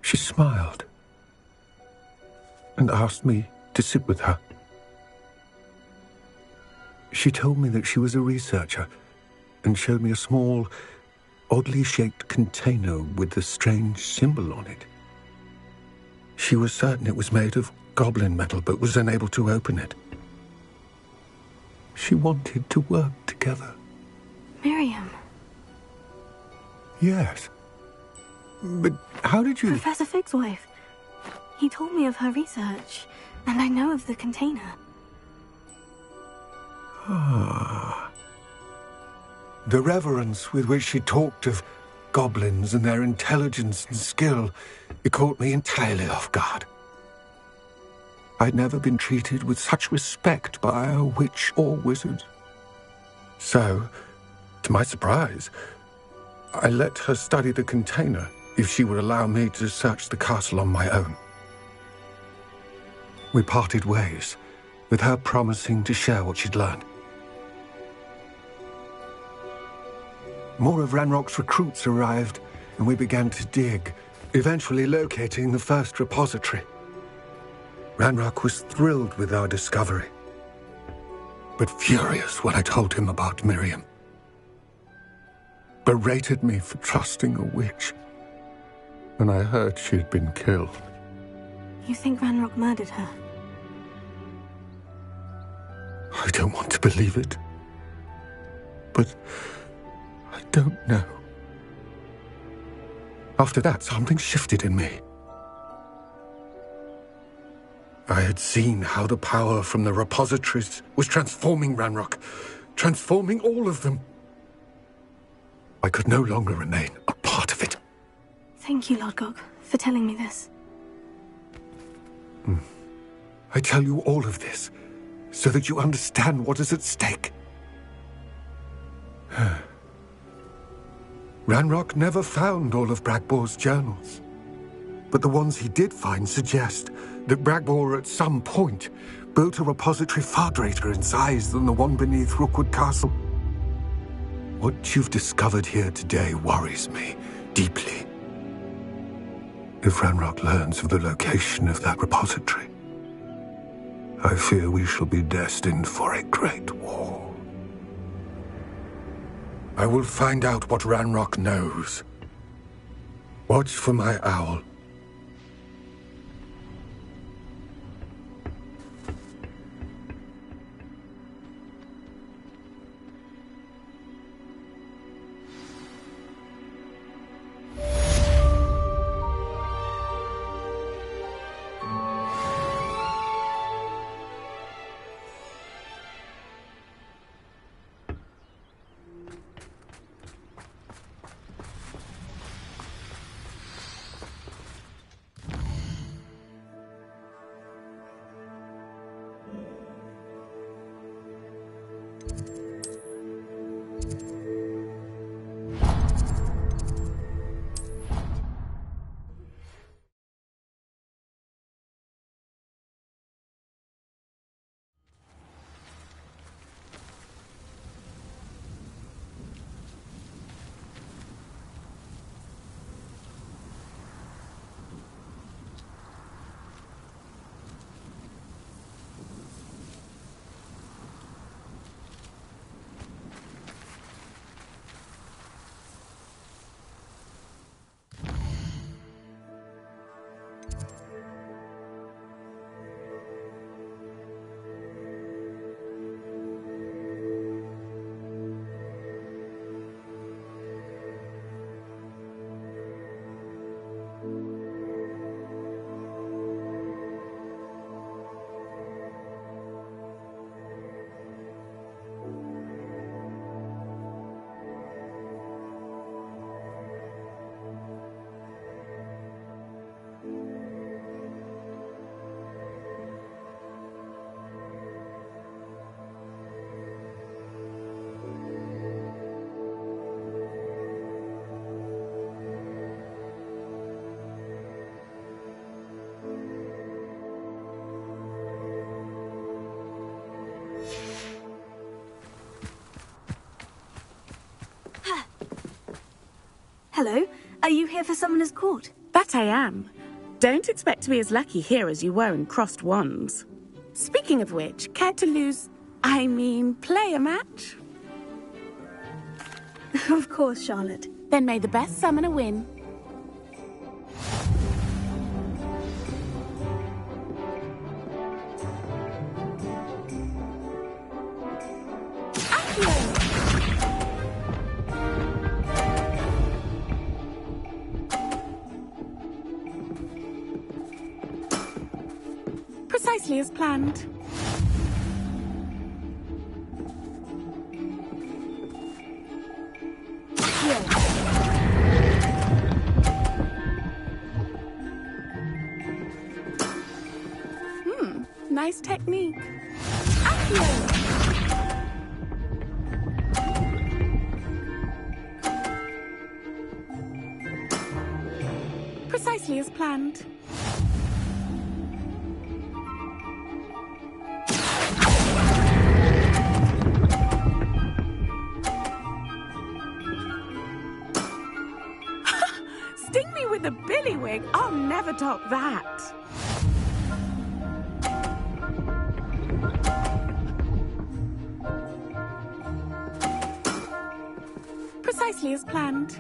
she smiled and asked me to sit with her. She told me that she was a researcher and showed me a small, oddly shaped container with a strange symbol on it. She was certain it was made of goblin metal, but was unable to open it. She wanted to work together. Miriam. Yes. But how did you... Professor Fig's wife. He told me of her research, and I know of the container. Ah. The reverence with which she talked of goblins and their intelligence and skill, it caught me entirely off guard. I'd never been treated with such respect by a witch or wizard. So, to my surprise, I let her study the container if she would allow me to search the castle on my own. We parted ways, with her promising to share what she'd learned. More of Ranrock's recruits arrived, and we began to dig, eventually locating the first repository. Ranrock was thrilled with our discovery, but furious when I told him about Miriam. Berated me for trusting a witch, and I heard she'd been killed. You think Ranrock murdered her? I don't want to believe it, but I don't know. After that, something shifted in me. I had seen how the power from the repositories was transforming Ranrock, transforming all of them. I could no longer remain a part of it. Thank you, Lodgok, for telling me this. I tell you all of this so that you understand what is at stake. Ranrock never found all of Bragbor's journals, but the ones he did find suggest that Bragbor at some point built a repository far greater in size than the one beneath Rookwood Castle. What you've discovered here today worries me deeply. If Ranrock learns of the location of that repository, I fear we shall be destined for a great war. I will find out what Ranrock knows. Watch for my owl. Hello, are you here for Summoner's Court? That I am. Don't expect to be as lucky here as you were in Crossed Wands. Speaking of which, care to play a match? Of course, Charlotte. Then may the best summoner win. Precisely as planned. Nice technique. Precisely as planned. Sting me with a billywig. I'll never top that. Precisely as planned.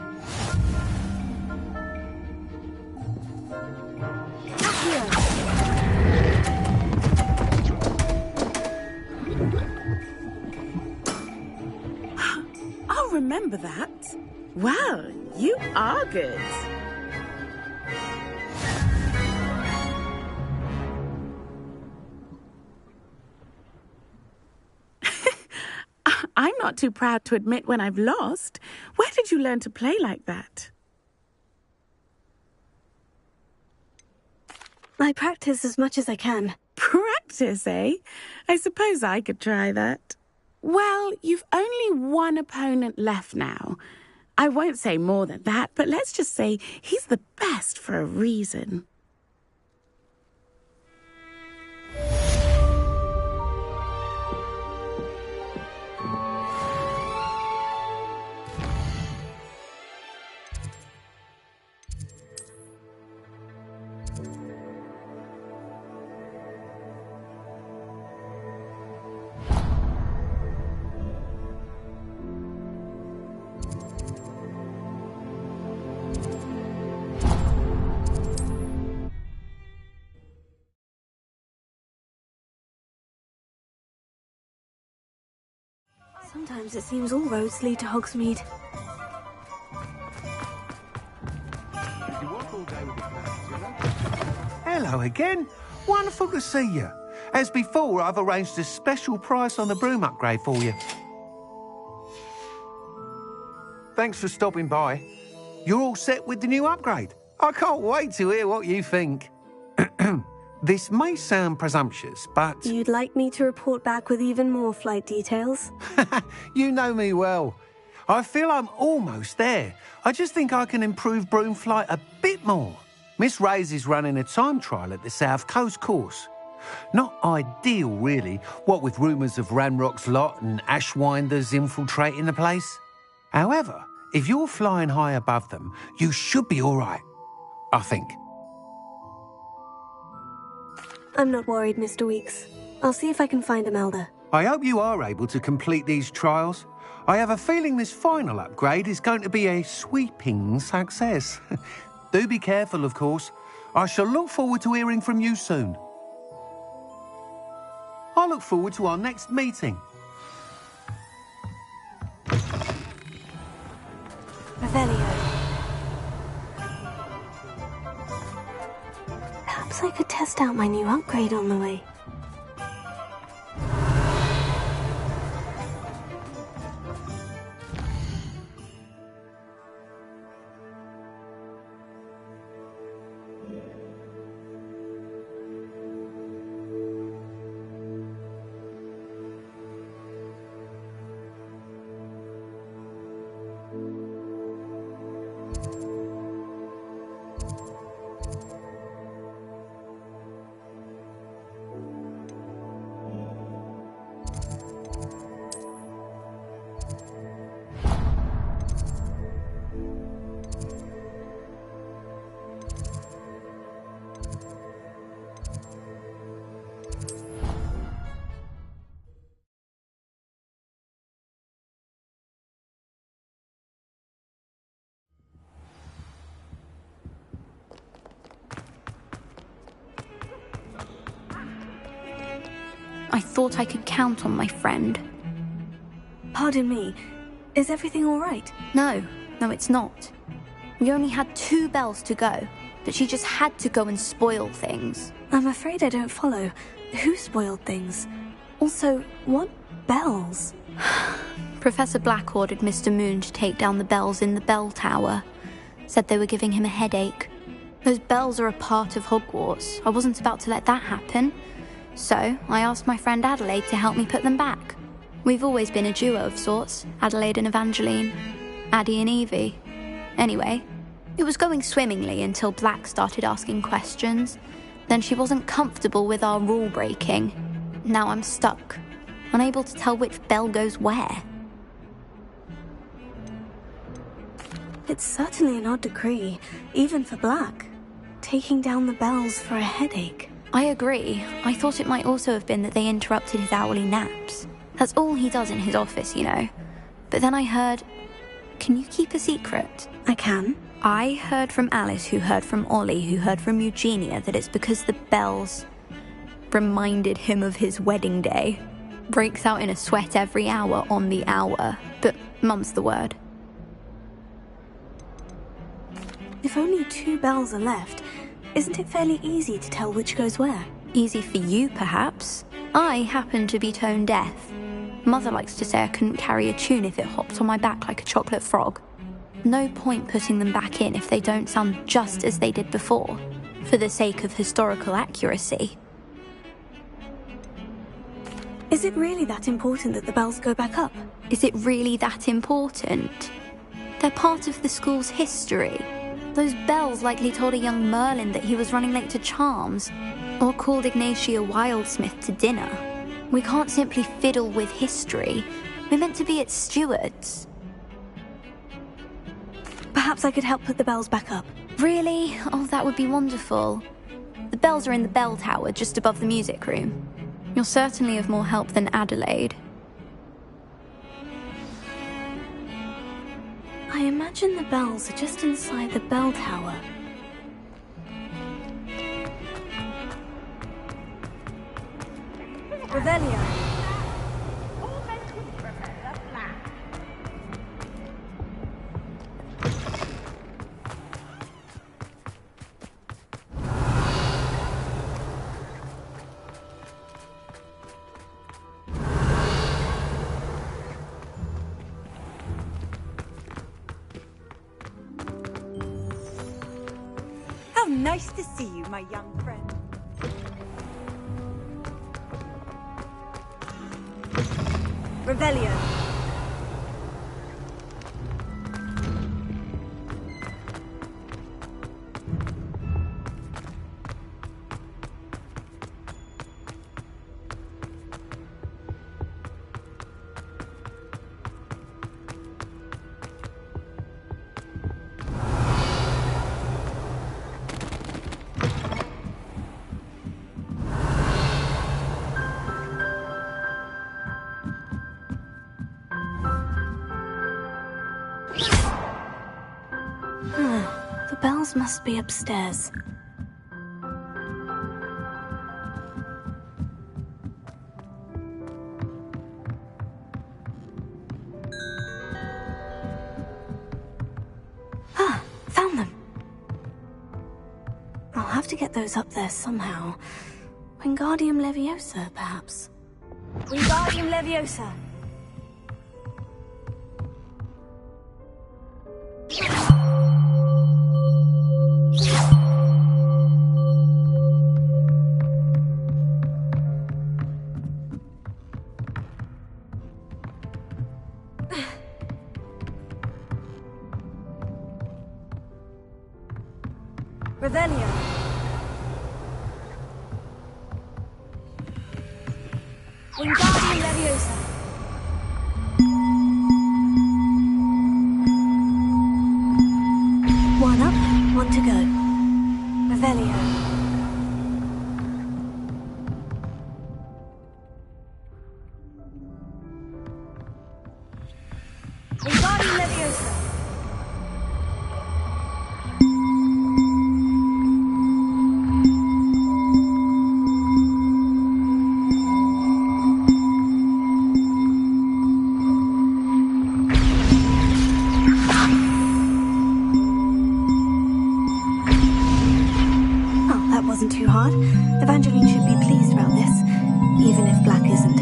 I'll remember that. Well, you are good. I'm not too proud to admit when I've lost. Where did you learn to play like that? I practice as much as I can. Practice, eh? I suppose I could try that. Well, you've only one opponent left now. I won't say more than that, but let's just say he's the best for a reason. Sometimes it seems all roads lead to Hogsmeade. Hello again. Wonderful to see you. As before, I've arranged a special price on the broom upgrade for you. Thanks for stopping by. You're all set with the new upgrade. I can't wait to hear what you think. This may sound presumptuous, but... You'd like me to report back with even more flight details? You know me well. I feel I'm almost there. I just think I can improve broom flight a bit more. Miss Ray's is running a time trial at the South Coast course. Not ideal, really, what with rumours of Ranrock's lot and Ashwinders infiltrating the place. However, if you're flying high above them, you should be all right, I think. I'm not worried, Mr. Weeks. I'll see if I can find Imelda. I hope you are able to complete these trials. I have a feeling this final upgrade is going to be a sweeping success. Do be careful, of course. I shall look forward to hearing from you soon. I look forward to our next meeting. Revelio. Perhaps I could test out my new upgrade on the way. I thought I could count on my friend. Pardon me, is everything all right? No, it's not. We only had 2 bells to go, but she just had to go and spoil things. I'm afraid I don't follow. Who spoiled things? Also, what bells? Professor Black ordered Mr. Moon to take down the bells in the bell tower. Said they were giving him a headache. Those bells are a part of Hogwarts. I wasn't about to let that happen. So, I asked my friend Adelaide to help me put them back. We've always been a duo of sorts, Adelaide and Evangeline. Addie and Evie. Anyway, it was going swimmingly until Black started asking questions. Then she wasn't comfortable with our rule breaking. Now I'm stuck, unable to tell which bell goes where. It's certainly an odd decree, even for Black. Taking down the bells for a headache. I agree. I thought it might also have been that they interrupted his hourly naps. That's all he does in his office, you know. But then I heard... Can you keep a secret? I can. I heard from Alice, who heard from Ollie, who heard from Eugenia, that it's because the bells reminded him of his wedding day. Breaks out in a sweat every hour on the hour. But mum's the word. If only 2 bells are left, isn't it fairly easy to tell which goes where? Easy for you, perhaps. I happen to be tone deaf. Mother likes to say I couldn't carry a tune if it hopped on my back like a chocolate frog. No point putting them back in if they don't sound just as they did before, for the sake of historical accuracy. Is it really that important that the bells go back up? Is it really that important? They're part of the school's history. Those bells likely told a young Merlin that he was running late to Charms, or called Ignatia Wildsmith to dinner. We can't simply fiddle with history. We're meant to be its stewards. Perhaps I could help put the bells back up. Really? Oh, that would be wonderful. The bells are in the bell tower, just above the music room. You're certainly of more help than Adelaide. I imagine the bells are just inside the bell tower. Revelio. Nice to see you, my young friend. Revelio. The bells must be upstairs. Ah, found them. I'll have to get those up there somehow. Wingardium Leviosa, perhaps. Wingardium Leviosa. Revelio. Wingardium Leviosa. One up, one to go. Revelio. Wingardium Leviosa. Wasn't too hard. Evangeline should be pleased about this, even if Black isn't.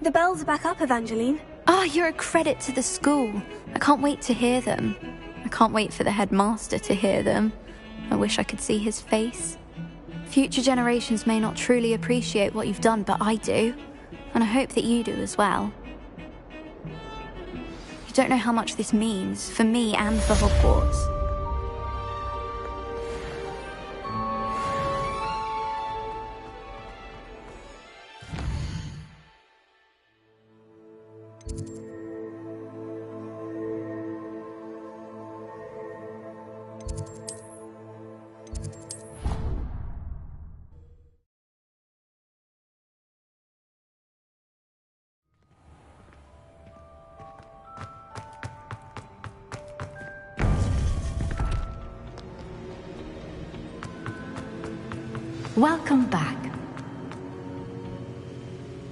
The bells are back up, Evangeline. Ah, you're a credit to the school. I can't wait to hear them. I can't wait for the headmaster to hear them. I wish I could see his face. Future generations may not truly appreciate what you've done, but I do. And I hope that you do as well. You don't know how much this means, for me and for Hogwarts. Welcome back.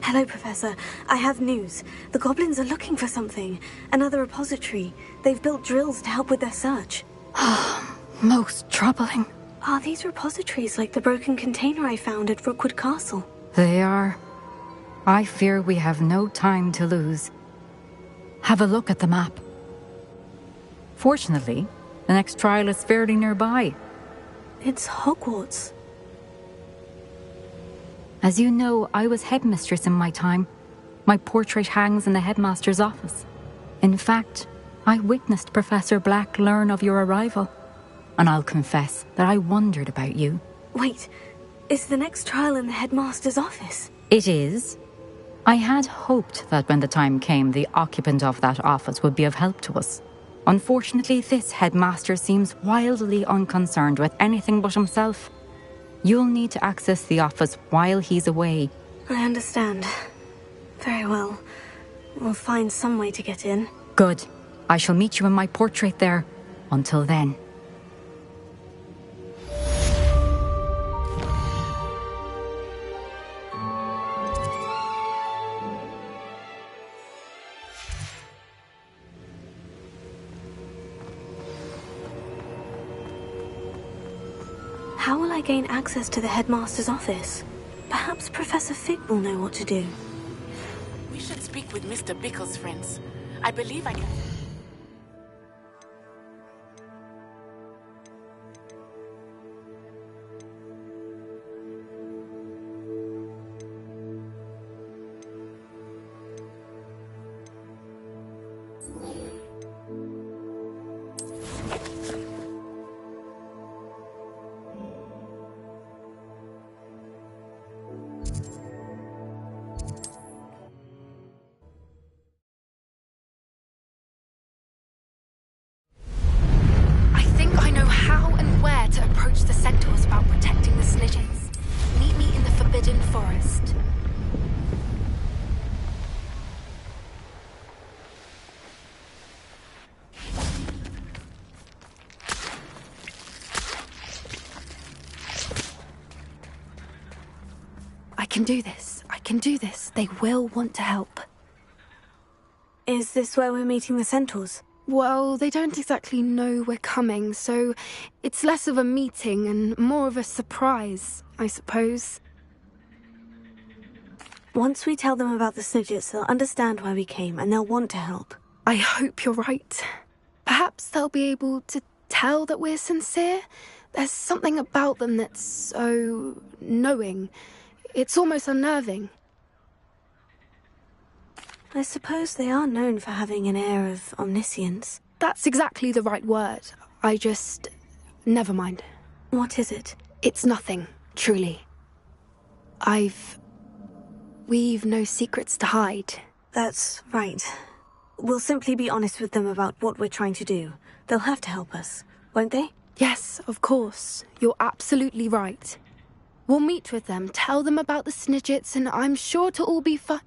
Hello, Professor. I have news. The goblins are looking for something. Another repository. They've built drills to help with their search. Most troubling. Are these repositories like the broken container I found at Rookwood Castle? They are. I fear we have no time to lose. Have a look at the map. Fortunately, the next trial is fairly nearby. It's Hogwarts. As you know, I was headmistress in my time. My portrait hangs in the headmaster's office. In fact, I witnessed Professor Black learn of your arrival. And I'll confess that I wondered about you. Wait, is the next trial in the headmaster's office? It is. I had hoped that when the time came, the occupant of that office would be of help to us. Unfortunately, this headmaster seems wildly unconcerned with anything but himself. You'll need to access the office while he's away. I understand. Very well. We'll find some way to get in. Good. I shall meet you in my portrait there. Until then. How will I gain access to the headmaster's office? Perhaps Professor Fig will know what to do. We should speak with Mr. Bickle's friends. I believe I can... I can do this. They will want to help. Is this where we're meeting the centaurs? Well, they don't exactly know we're coming, so it's less of a meeting and more of a surprise, I suppose. Once we tell them about the Snidgets, they'll understand why we came and they'll want to help. I hope you're right. Perhaps they'll be able to tell that we're sincere. There's something about them that's so knowing. It's almost unnerving. I suppose they are known for having an air of omniscience. That's exactly the right word. I just... never mind. What is it? It's nothing, truly. We've no secrets to hide. That's right. We'll simply be honest with them about what we're trying to do. They'll have to help us, won't they? Yes, of course. You're absolutely right. We'll meet with them, tell them about the Snidgets, and I'm sure to all be fine.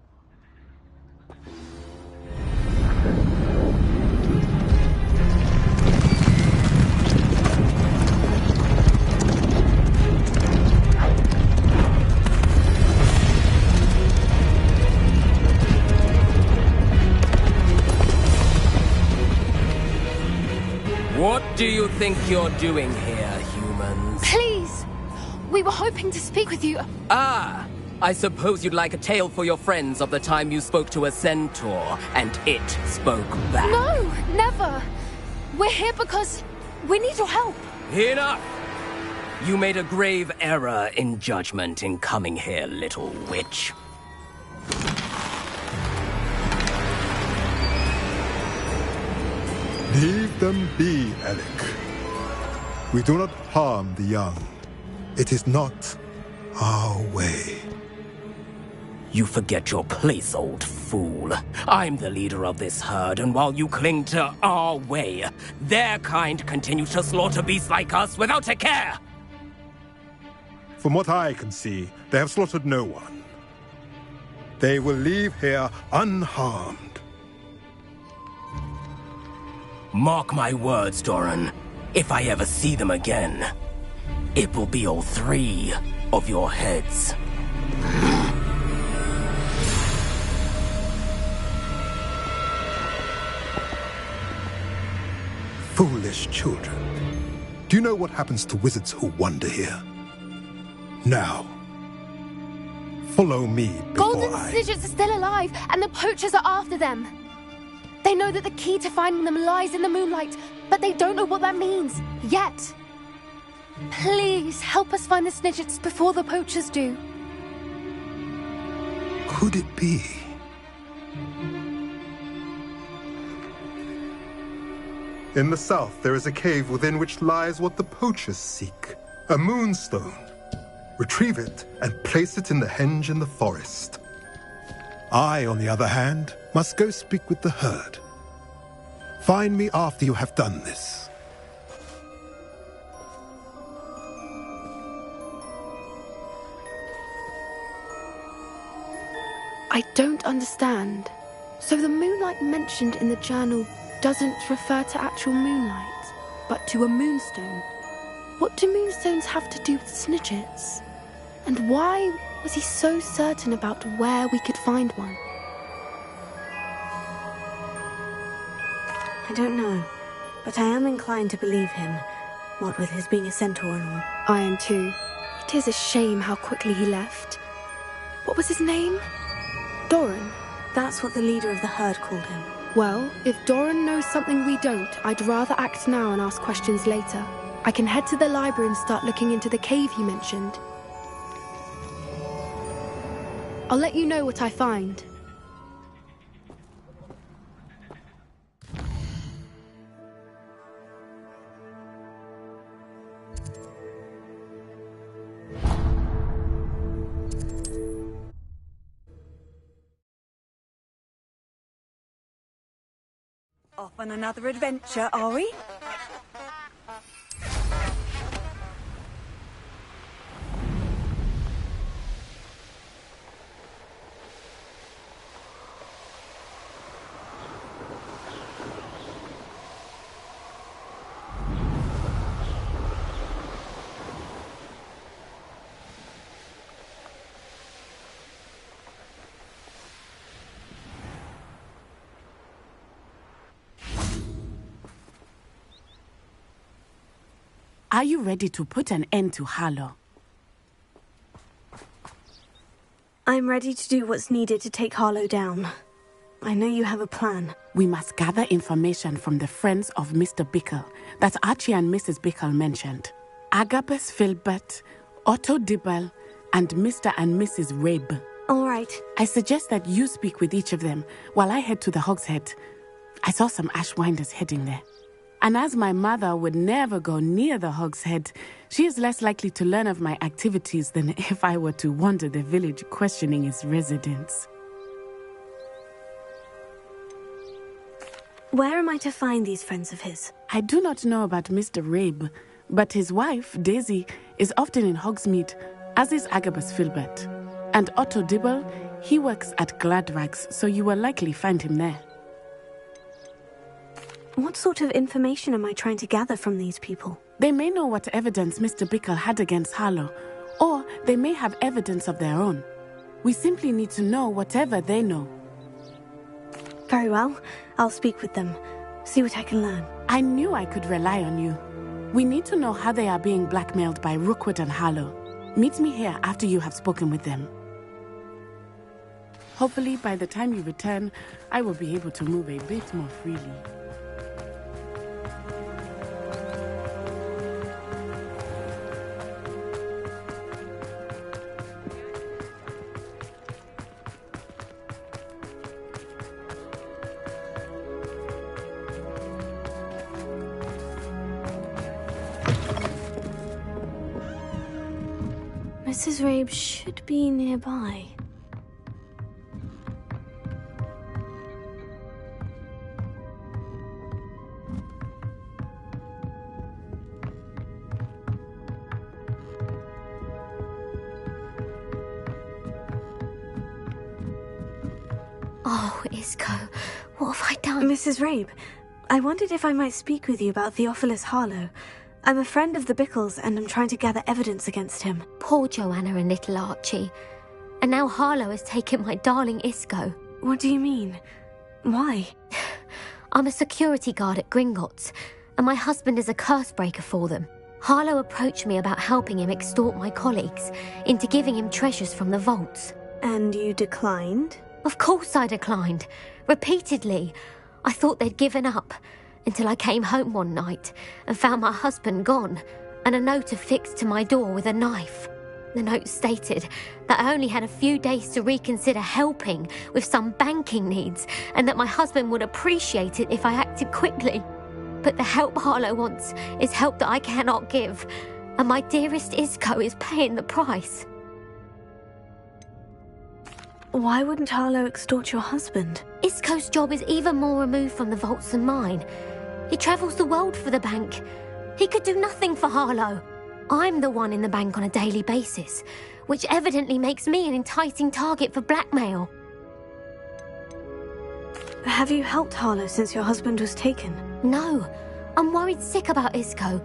What do you think you're doing here, humans? Please! We were hoping to speak with you. Ah! I suppose you'd like a tale for your friends of the time you spoke to a centaur, and it spoke back. No! Never! We're here because we need your help. Enough! You made a grave error in judgment in coming here, little witch. Leave them be, Alec. We do not harm the young. It is not our way. You forget your place, old fool. I'm the leader of this herd, and while you cling to our way, their kind continue to slaughter beasts like us without a care! From what I can see, they have slaughtered no one. They will leave here unharmed. Mark my words, Doran. If I ever see them again, it will be all 3 of your heads. Foolish children. Do you know what happens to wizards who wander here? Now, follow me before Golden Snidgets are still alive, and the poachers are after them. They know that the key to finding them lies in the moonlight, but they don't know what that means, yet. Please, help us find the Snidgets before the poachers do. Could it be? In the south, there is a cave within which lies what the poachers seek. A moonstone. Retrieve it and place it in the henge in the forest. I, on the other hand, must go speak with the herd. Find me after you have done this. I don't understand. So the moonlight mentioned in the journal doesn't refer to actual moonlight, but to a moonstone. What do moonstones have to do with snitches? And why was he so certain about where we could find one? I don't know, but I am inclined to believe him, what with his being a centaur and all. I am too. It is a shame how quickly he left. What was his name? Doran? That's what the leader of the herd called him. Well, if Doran knows something we don't, I'd rather act now and ask questions later. I can head to the library and start looking into the cave you mentioned. I'll let you know what I find. Off on another adventure, are we? Are you ready to put an end to Harlow? I'm ready to do what's needed to take Harlow down. I know you have a plan. We must gather information from the friends of Mr. Bickle that Archie and Mrs. Bickle mentioned. Agabus Filbert, Otto Dibble, and Mr. and Mrs. Rabe. All right. I suggest that you speak with each of them while I head to the Hog's Head. I saw some Ashwinders heading there. And as my mother would never go near the Hog's Head, she is less likely to learn of my activities than if I were to wander the village questioning its residents. Where am I to find these friends of his? I do not know about Mr. Rabe, but his wife, Daisy, is often in Hogsmeade, as is Agabus Filbert. And Otto Dibble, he works at Gladrags, so you will likely find him there. What sort of information am I trying to gather from these people? They may know what evidence Mr. Bickle had against Harlow, or they may have evidence of their own. We simply need to know whatever they know. Very well. I'll speak with them. See what I can learn. I knew I could rely on you. We need to know how they are being blackmailed by Rookwood and Harlow. Meet me here after you have spoken with them. Hopefully, by the time you return, I will be able to move a bit more freely. Mrs. Rabe should be nearby. Oh, Isco, what have I done? Mrs. Rabe, I wondered if I might speak with you about Theophilus Harlow. I'm a friend of the Bickles, and I'm trying to gather evidence against him. Poor Joanna and little Archie. And now Harlow has taken my darling Isco. What do you mean? Why? I'm a security guard at Gringotts, and my husband is a curse breaker for them. Harlow approached me about helping him extort my colleagues into giving him treasures from the vaults. And you declined? Of course I declined. Repeatedly. I thought they'd given up, until I came home one night and found my husband gone, and a note affixed to my door with a knife. The note stated that I only had a few days to reconsider helping with some banking needs, and that my husband would appreciate it if I acted quickly. But the help Harlow wants is help that I cannot give, and my dearest Isco is paying the price. Why wouldn't Harlow extort your husband? Isco's job is even more removed from the vaults than mine. He travels the world for the bank. He could do nothing for Harlow. I'm the one in the bank on a daily basis, which evidently makes me an enticing target for blackmail. Have you helped Harlow since your husband was taken? No. I'm worried sick about Isco,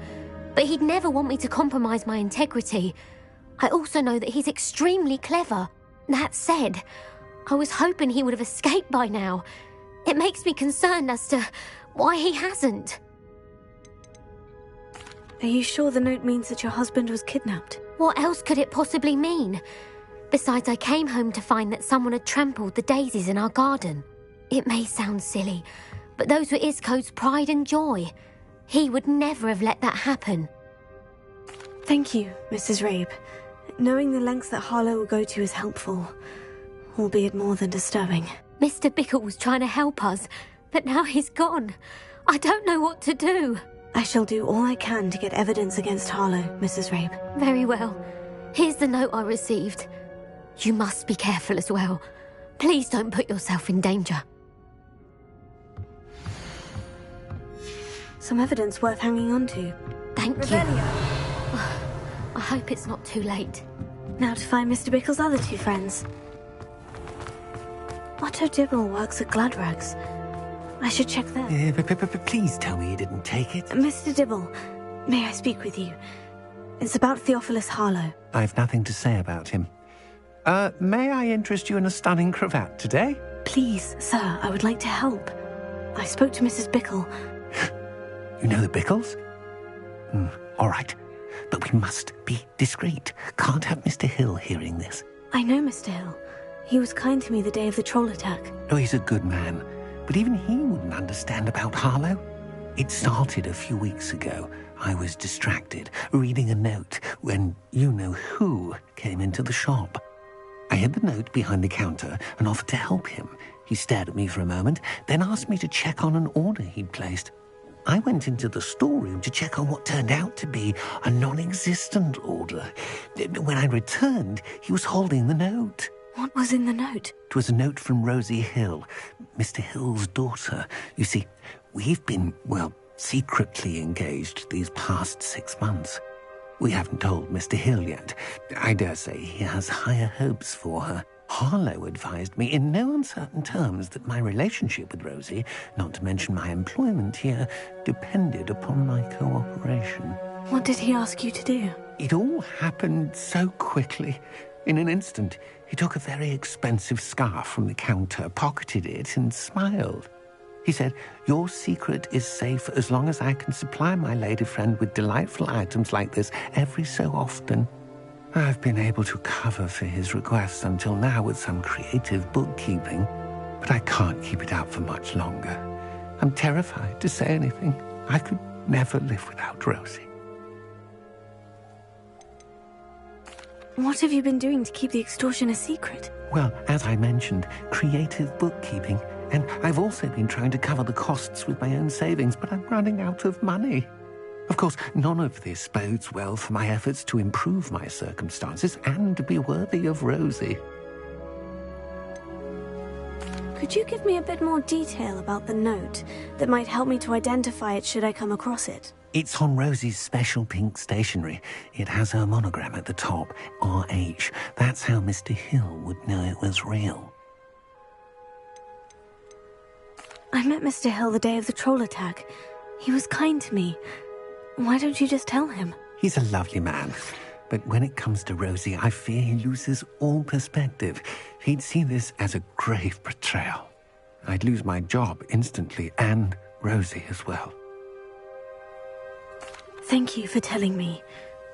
but he'd never want me to compromise my integrity. I also know that he's extremely clever. That said, I was hoping he would have escaped by now. It makes me concerned as to why he hasn't. Are you sure the note means that your husband was kidnapped? What else could it possibly mean? Besides, I came home to find that someone had trampled the daisies in our garden. It may sound silly, but those were Isco's pride and joy. He would never have let that happen. Thank you, Mrs. Rabe. Knowing the lengths that Harlow will go to is helpful, albeit more than disturbing. Mr. Bickle was trying to help us, but now he's gone. I don't know what to do. I shall do all I can to get evidence against Harlow, Mrs. Rabe. Very well. Here's the note I received. You must be careful as well. Please don't put yourself in danger. Some evidence worth hanging on to. Thank you. I hope it's not too late. Now to find Mr. Bickle's other two friends. Otto Dibble works at Gladrags. I should check there. Please tell me you didn't take it. Mr. Dibble, may I speak with you? It's about Theophilus Harlow. I've nothing to say about him. May I interest you in a stunning cravat today? Please, sir, I would like to help. I spoke to Mrs. Bickle. You know the Bickles? All right. But we must be discreet. Can't have Mr. Hill hearing this. I know Mr. Hill. He was kind to me the day of the troll attack. Oh, he's a good man. But even he wouldn't understand about Harlow. It started a few weeks ago. I was distracted, reading a note, when you-know-who came into the shop. I hid the note behind the counter and offered to help him. He stared at me for a moment, then asked me to check on an order he'd placed. I went into the storeroom to check on what turned out to be a non-existent order. When I returned, he was holding the note. What was in the note? It was a note from Rosie Hill, Mr. Hill's daughter. You see, we've been, secretly engaged these past 6 months. We haven't told Mr. Hill yet. I dare say he has higher hopes for her. Harlow advised me in no uncertain terms that my relationship with Rosie, not to mention my employment here, depended upon my cooperation. What did he ask you to do? It all happened so quickly. In an instant, he took a very expensive scarf from the counter, pocketed it, and smiled. He said, "Your secret is safe as long as I can supply my lady friend with delightful items like this every so often." I've been able to cover for his requests until now with some creative bookkeeping, but I can't keep it up for much longer. I'm terrified to say anything. I could never live without Rosie. What have you been doing to keep the extortion a secret? Well, as I mentioned, creative bookkeeping. And I've also been trying to cover the costs with my own savings, but I'm running out of money. Of course, none of this bodes well for my efforts to improve my circumstances and to be worthy of Rosie. Could you give me a bit more detail about the note that might help me to identify it should I come across it? It's on Rosie's special pink stationery. It has her monogram at the top, RH. That's how Mr. Hill would know it was real. I met Mr. Hill the day of the troll attack. He was kind to me. Why don't you just tell him? He's a lovely man. But when it comes to Rosie, I fear he loses all perspective. He'd see this as a grave betrayal. I'd lose my job instantly, and Rosie as well. Thank you for telling me.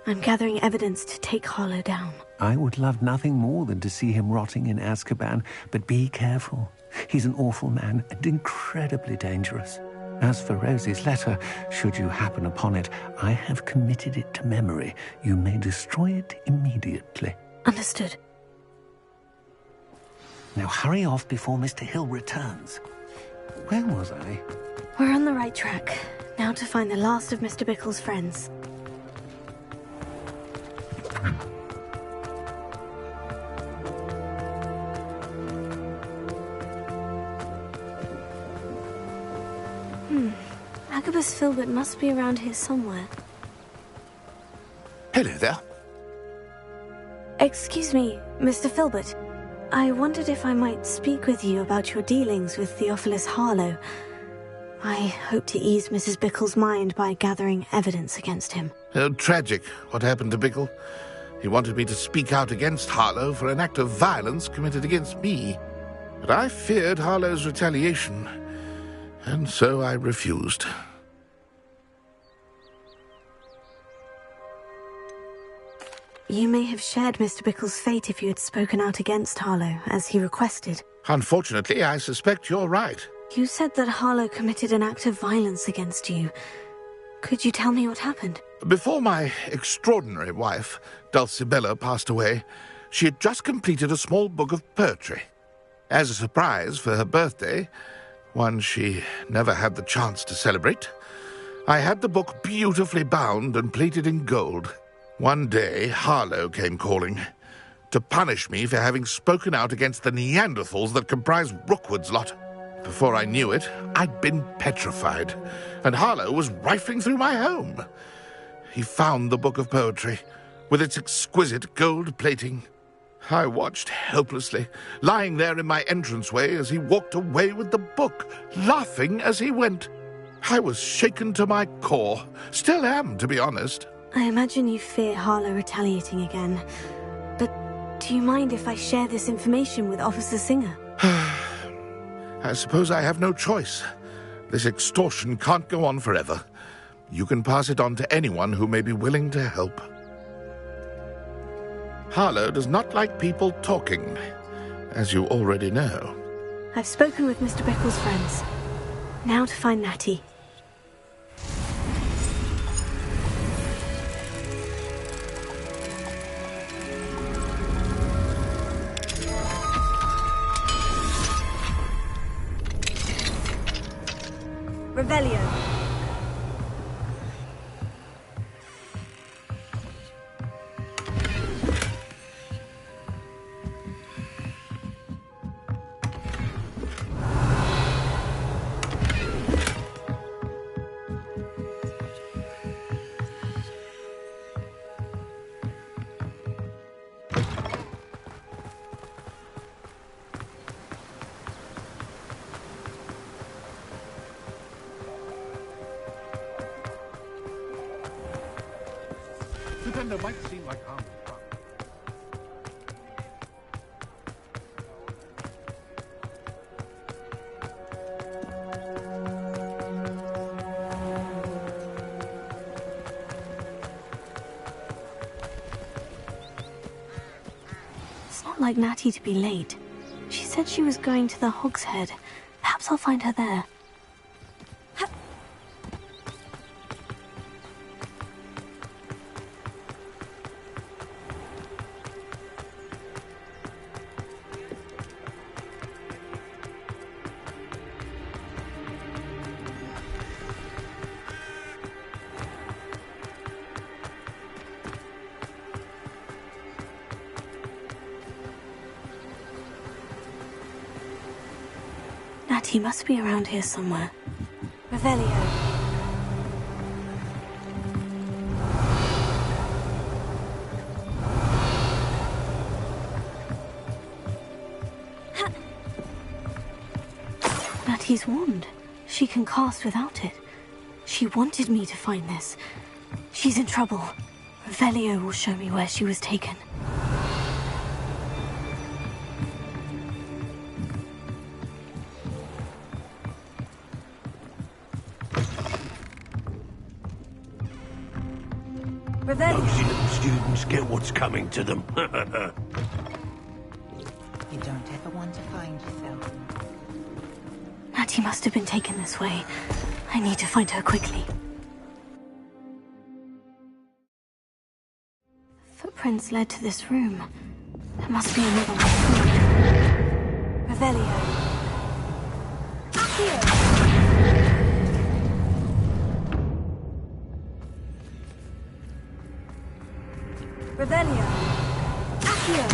I'm gathering evidence to take Harlow down. I would love nothing more than to see him rotting in Azkaban, but be careful. He's an awful man and incredibly dangerous. As for Rosie's letter, should you happen upon it, I have committed it to memory. You may destroy it immediately. Understood. Now hurry off before Mr. Hill returns. Where was I? We're on the right track. Now to find the last of Mr. Bickle's friends. Agabus Filbert must be around here somewhere. Hello there. Excuse me, Mr. Filbert. I wondered if I might speak with you about your dealings with Theophilus Harlow. I hope to ease Mrs. Bickle's mind by gathering evidence against him. Oh, tragic what happened to Bickle. He wanted me to speak out against Harlow for an act of violence committed against me. But I feared Harlow's retaliation, and so I refused. You may have shared Mr. Bickle's fate if you had spoken out against Harlow, as he requested. Unfortunately, I suspect you're right. You said that Harlow committed an act of violence against you. Could you tell me what happened? Before my extraordinary wife, Dulcibella, passed away, she had just completed a small book of poetry. As a surprise for her birthday, one she never had the chance to celebrate, I had the book beautifully bound and plated in gold. One day, Harlow came calling to punish me for having spoken out against the Neanderthals that comprise Rookwood's lot. Before I knew it, I'd been petrified, and Harlow was rifling through my home. He found the book of poetry, with its exquisite gold plating. I watched helplessly, lying there in my entranceway as he walked away with the book, laughing as he went. I was shaken to my core. Still am, to be honest. I imagine you fear Harlow retaliating again. But do you mind if I share this information with Officer Singer? I suppose I have no choice. This extortion can't go on forever. You can pass it on to anyone who may be willing to help. Harlow does not like people talking, as you already know. I've spoken with Mr. Bickle's friends. Now to find Natty. Revelio. Pretender might seem like harmless fun. It's not like Natty to be late. She said she was going to the Hog's Head. Perhaps I'll find her there. Natty must be around here somewhere. Revelio. Natty's wand. She can cast without it. She wanted me to find this. She's in trouble. Revelio will show me where she was taken. Nosy little students get what's coming to them. You don't ever want to find yourself. Natty must have been taken this way. I need to find her quickly. Footprints led to this room. There must be another one. Revelio. Accio! Revelio. Accio!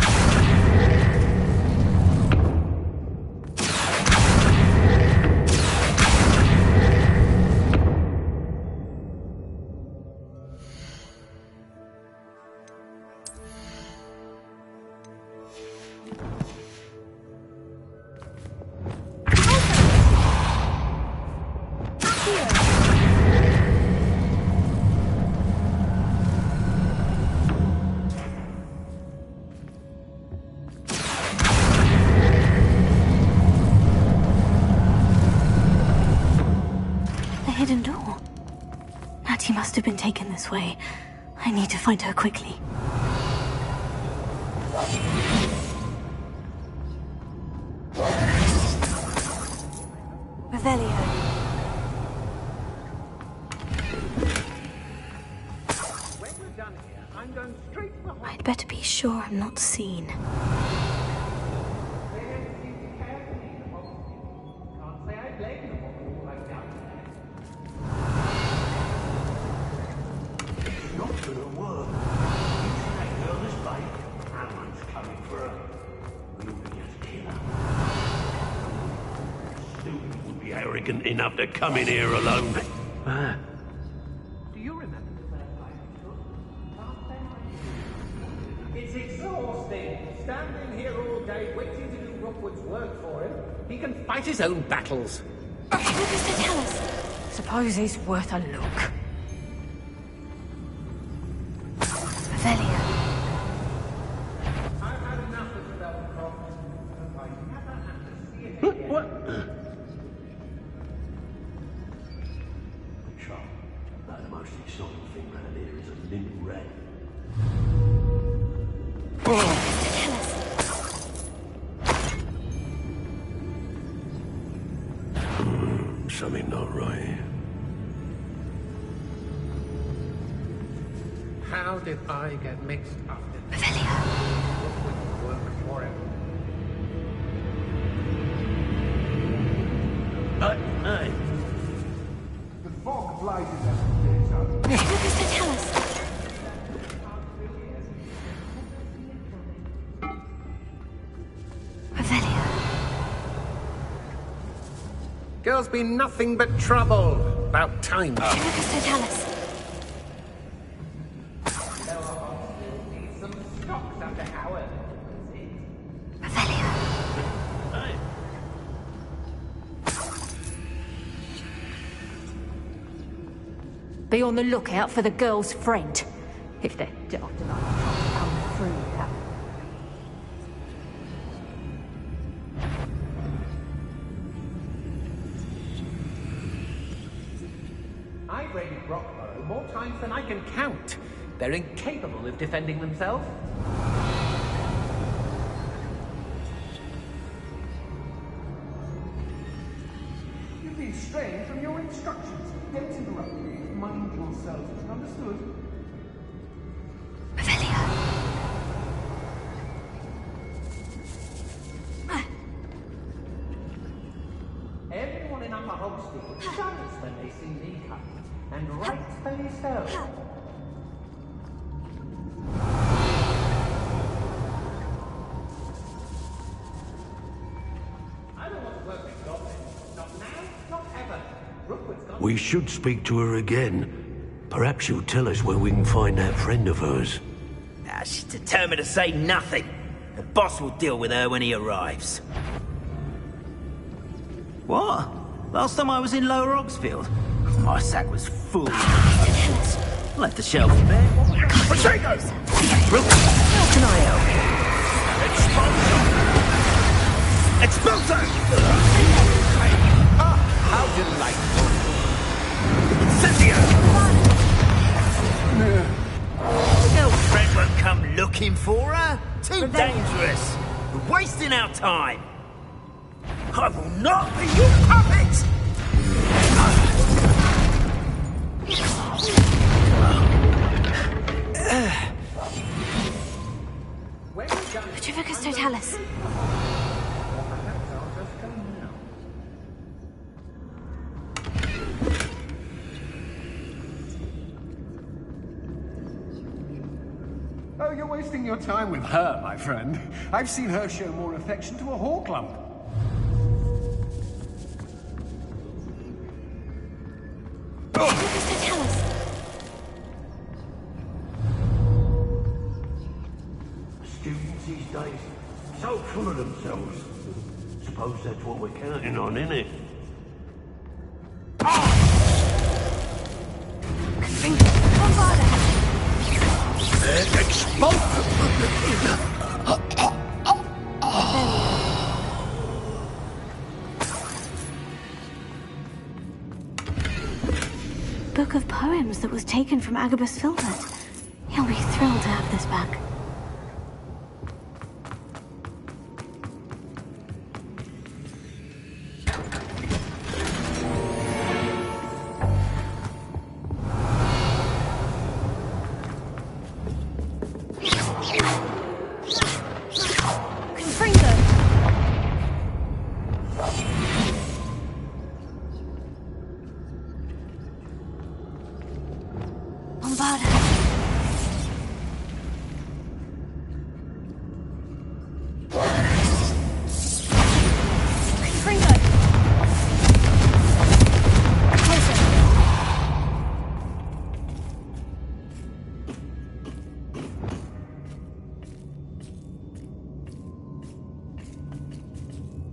have been taken this way. I need to find her quickly. Revelio. I'd better be sure I'm not seen. Arrogant enough to come in here alone. Do you remember the It's exhausting. Standing here all day waiting to do Rookwood's work for him. He can fight his own battles. What does it tell us? Suppose he's worth a look. Revelio. I've had enough of Spellcroft. I never have to see it again. What? The most exciting thing around here is a limp rat. Something not right. How did I get mixed up in this? Rookwood's work for him. Hey. The fog blighted us. What does it tell us? Revelio. Girl's been nothing but trouble. About time. What does it tell us? Some stocks after Howard. Revelio. Be on the lookout for the girl's friend. If they're daft enough to come through that. I've raided Rockborough more times than I can count. They're incapable of defending themselves. You've been straying from your instructions. Don't interrupt me. Mind yourself. Understood? Revelio. Everyone in Upper Hogsfield shudders when they see me coming, and rightfully so. I don't want to work with goblins. Not now, not ever. Rookwood's gone. We should speak to her again. Perhaps she'll tell us where we can find that friend of hers. She's determined to say nothing. The boss will deal with her when he arrives. What? Last time I was in Lower Oxfield, my sack was full. Left the shelf bare. Potatoes! How can I help? Expulso! How delightful. Incendio! Girlfriend won't come looking for her. Too dangerous. We're wasting our time. I will not be your puppet! Petrificus Totalis. Oh, you're wasting your time with her, my friend. I've seen her show more affection to a horklump. Students these days, so full of themselves. Suppose that's what we're counting on, innit? Book of Poems. poems that was taken from Agabus Filbert. He'll be thrilled to have this back.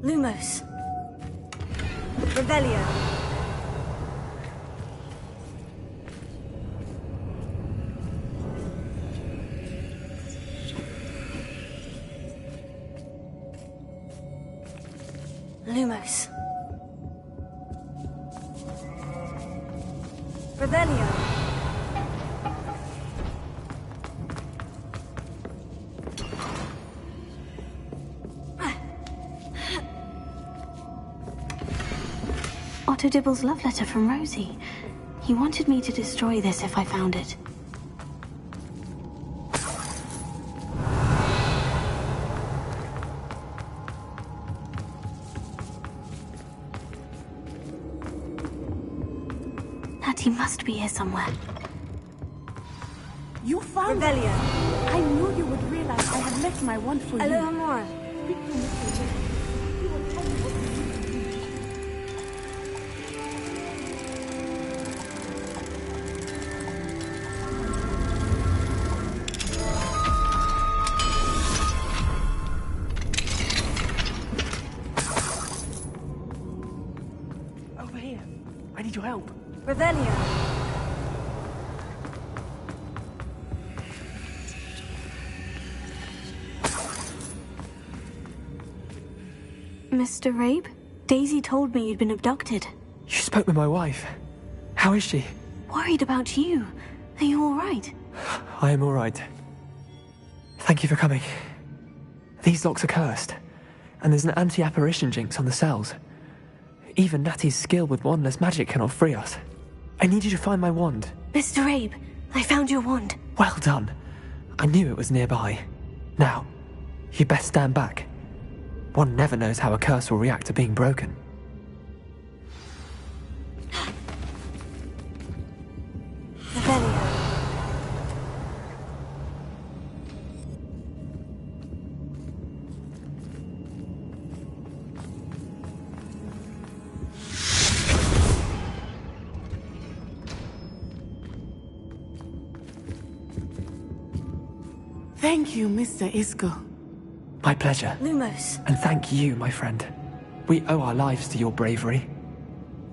Lumos. Revelio. Lumos. Revelio. Otto Dibble's love letter from Rosie. He wanted me to destroy this if I found it. Natty must be here somewhere. You found it! I knew you would realize I had left my wand for you. Alohomora. Over here. I need your help. Revelio. Mr. Rabe? Daisy told me you'd been abducted. You spoke with my wife. How is she? Worried about you. Are you all right? I am all right. Thank you for coming. These locks are cursed, and there's an anti-apparition jinx on the cells. Even Natty's skill with wandless magic cannot free us. I need you to find my wand. Mr. Rabe, I found your wand. Well done. I knew it was nearby. Now, you best stand back. One never knows how a curse will react to being broken. Revelio. Thank you, Mr. Isco. My pleasure. Lumos. And thank you, my friend. We owe our lives to your bravery.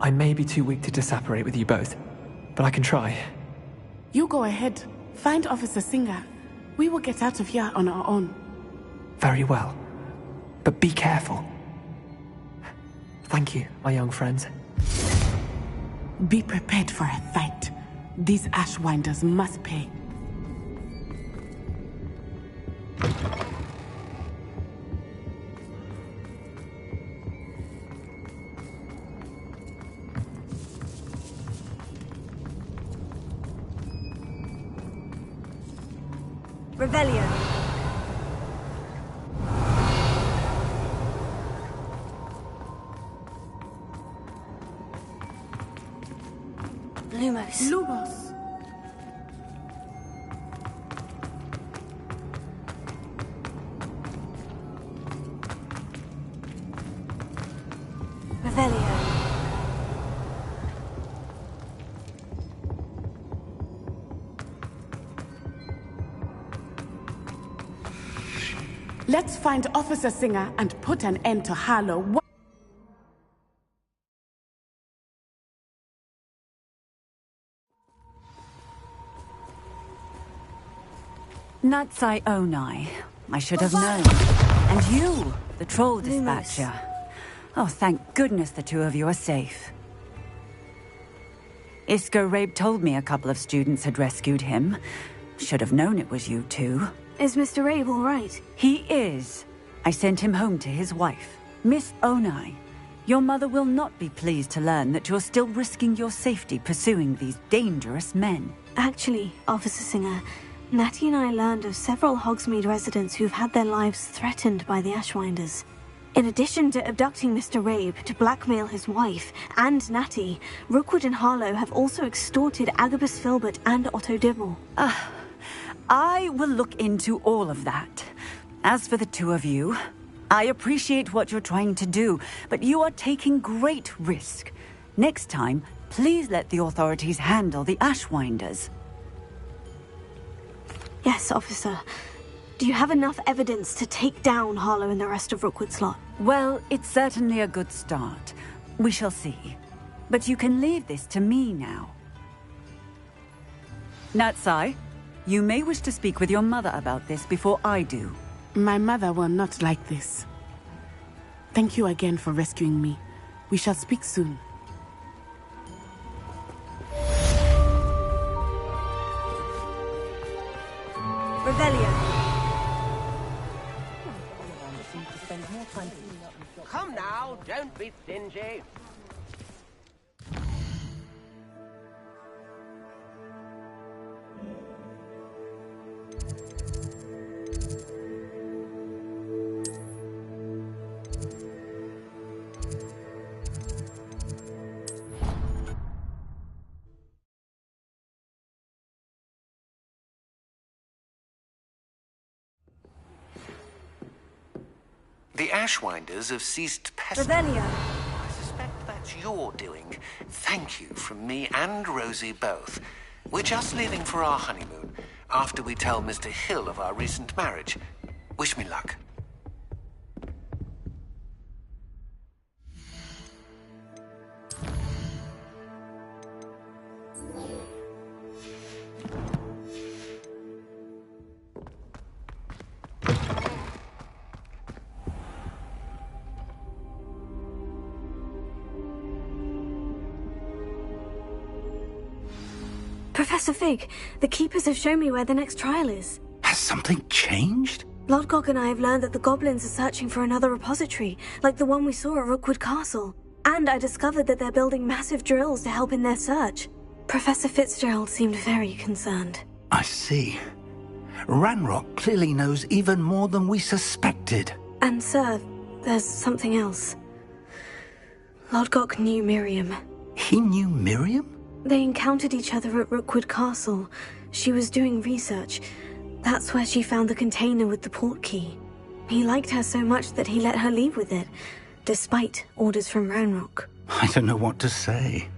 I may be too weak to disapparate with you both, but I can try. You go ahead. Find Officer Singer. We will get out of here on our own. Very well. But be careful. Thank you, my young friends. Be prepared for a fight. These Ashwinders must pay. Revelio. Lumos. Lumos. Revelio. Let's find Officer Singer and put an end to Harlow. Natsai Onai. I should have known. And you, the troll dispatcher. Oh, thank goodness the two of you are safe. Isco Rabe told me a couple of students had rescued him. Should have known it was you two. Is Mr. Rabe all right? He is. I sent him home to his wife, Miss Onai. Your mother will not be pleased to learn that you're still risking your safety pursuing these dangerous men. Actually, Officer Singer, Natty and I learned of several Hogsmeade residents who've had their lives threatened by the Ashwinders. In addition to abducting Mr. Rabe to blackmail his wife and Natty, Rookwood and Harlow have also extorted Agabus Filbert and Otto Dibble. I will look into all of that. As for the two of you, I appreciate what you're trying to do, but you are taking great risk. Next time, please let the authorities handle the Ashwinders. Yes, officer. Do you have enough evidence to take down Harlow and the rest of Rookwood's lot? Well, it's certainly a good start. We shall see. But you can leave this to me now. Natsai, you may wish to speak with your mother about this before I do. My mother will not like this. Thank you again for rescuing me. We shall speak soon. Revelio. Come now, don't be stingy. The Ashwinders have ceased pestering. Revelio. I suspect that's your doing. Thank you from me and Rosie both. We're just leaving for our honeymoon after we tell Mr. Hill of our recent marriage. Wish me luck. Professor Fig, the Keepers have shown me where the next trial is. Has something changed? Lodgok and I have learned that the goblins are searching for another repository, like the one we saw at Rookwood Castle. And I discovered that they're building massive drills to help in their search. Professor Fitzgerald seemed very concerned. I see. Ranrock clearly knows even more than we suspected. And sir, there's something else. Lodgok knew Miriam. He knew Miriam? They encountered each other at Rookwood Castle. She was doing research. That's where she found the container with the port key. He liked her so much that he let her leave with it, despite orders from Ranrock. I don't know what to say.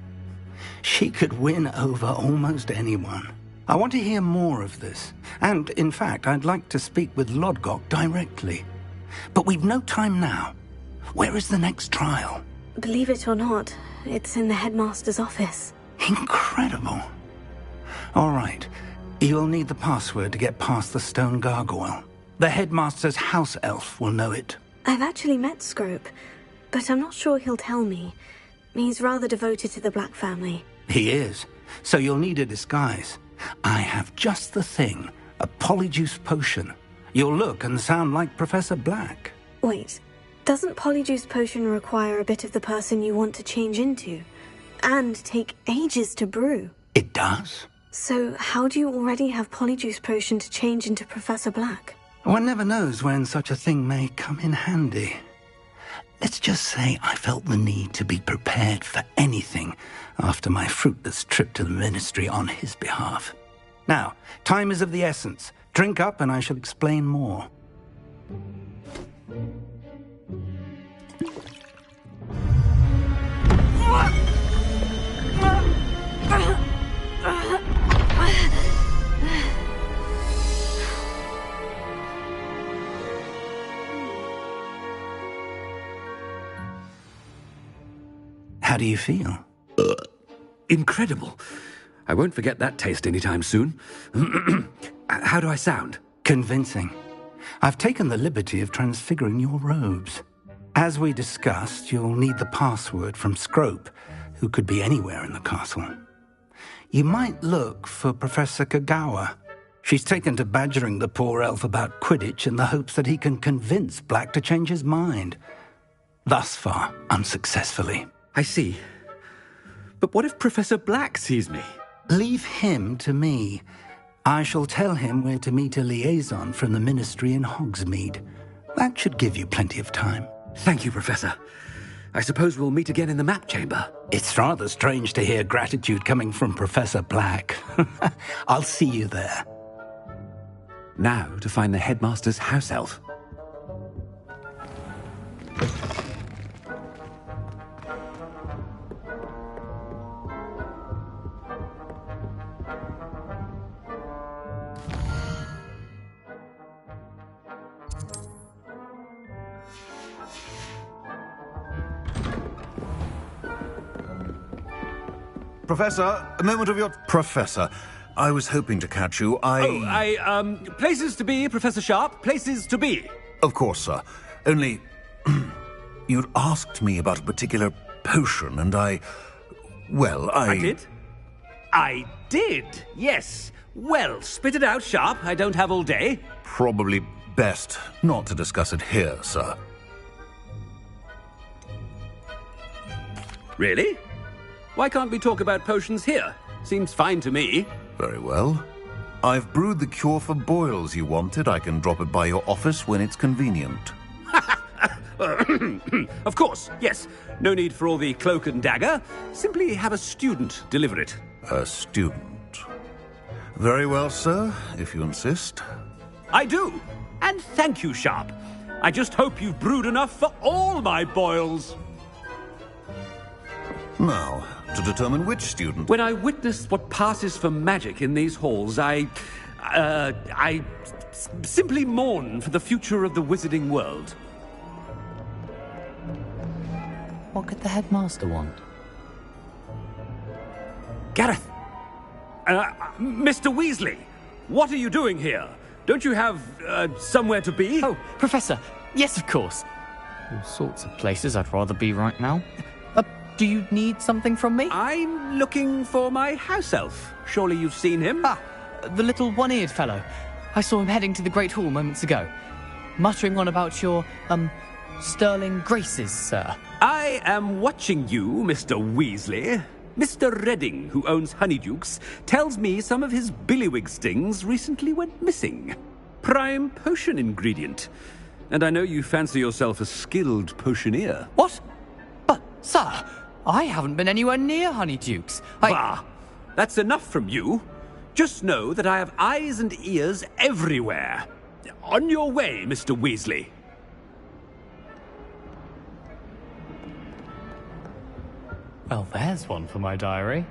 She could win over almost anyone. I want to hear more of this. And, in fact, I'd like to speak with Lodgok directly. But we've no time now. Where is the next trial? Believe it or not, it's in the headmaster's office. Incredible. All right. You'll need the password to get past the stone gargoyle. The headmaster's house elf will know it. I've actually met Scrope, but I'm not sure he'll tell me. He's rather devoted to the Black family. He is. So you'll need a disguise. I have just the thing. A polyjuice potion. You'll look and sound like Professor Black. Wait, doesn't polyjuice potion require a bit of the person you want to change into? And take ages to brew? It does. So how do you already have polyjuice potion to change into Professor Black? One never knows when such a thing may come in handy. Let's just say I felt the need to be prepared for anything after my fruitless trip to the ministry on his behalf. Now, time is of the essence. Drink up and I shall explain more. How do you feel? Incredible. I won't forget that taste anytime soon. How do I sound? Convincing. I've taken the liberty of transfiguring your robes. As we discussed, you'll need the password from Scrope, who could be anywhere in the castle. You might look for Professor Kagawa. She's taken to badgering the poor elf about Quidditch in the hopes that he can convince Black to change his mind. Thus far, unsuccessfully. I see. But what if Professor Black sees me? Leave him to me. I shall tell him where to meet a liaison from the Ministry in Hogsmeade. That should give you plenty of time. Thank you, Professor. I suppose we'll meet again in the map chamber. It's rather strange to hear gratitude coming from Professor Black. I'll see you there. Now to find the headmaster's house elf. Professor, a moment of your... Professor, I was hoping to catch you. Places to be, Professor Sharp. Places to be. Of course, sir. Only... you'd asked me about a particular potion, and I did? I did, yes. Well, spit it out, Sharp. I don't have all day. Probably best not to discuss it here, sir. Really? Why can't we talk about potions here? Seems fine to me. Very well. I've brewed the cure for boils you wanted. I can drop it by your office when it's convenient. Of course, yes. No need for all the cloak and dagger. Simply have a student deliver it. A student. Very well, sir, if you insist. I do. And thank you, Sharp. I just hope you've brewed enough for all my boils. Now, to determine which student... When I witnessed what passes for magic in these halls, I simply mourn for the future of the wizarding world. What could the headmaster want? Gareth! Mr. Weasley! What are you doing here? Don't you have, somewhere to be? Oh, Professor! Yes, of course! All sorts of places I'd rather be right now. Do you need something from me? I'm looking for my house elf. Surely you've seen him? Ah, the little one-eared fellow. I saw him heading to the Great Hall moments ago. Muttering on about your, sterling graces, sir. I am watching you, Mr. Weasley. Mr. Redding, who owns Honeydukes, tells me some of his billywig stings recently went missing. Prime potion ingredient. And I know you fancy yourself a skilled potioneer. What? But, sir, I haven't been anywhere near Honeydukes. Bah! That's enough from you. Just know that I have eyes and ears everywhere. On your way, Mr. Weasley. Well, there's one for my diary.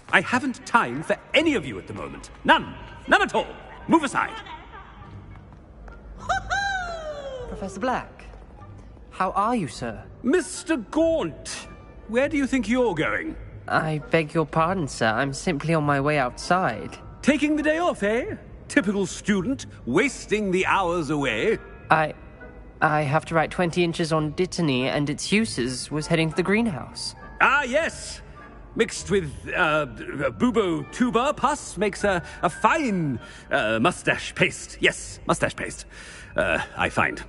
I haven't time for any of you at the moment. None. None at all. Move aside. Professor Black, how are you, sir? Mr. Gaunt, where do you think you're going? I beg your pardon, sir. I'm simply on my way outside. Taking the day off, eh? Typical student, wasting the hours away. I have to write 20 inches on Dittany and its uses. Was heading to the greenhouse. Ah, yes. Mixed with bubo tuber pus makes a fine mustache paste. Yes, mustache paste. I find.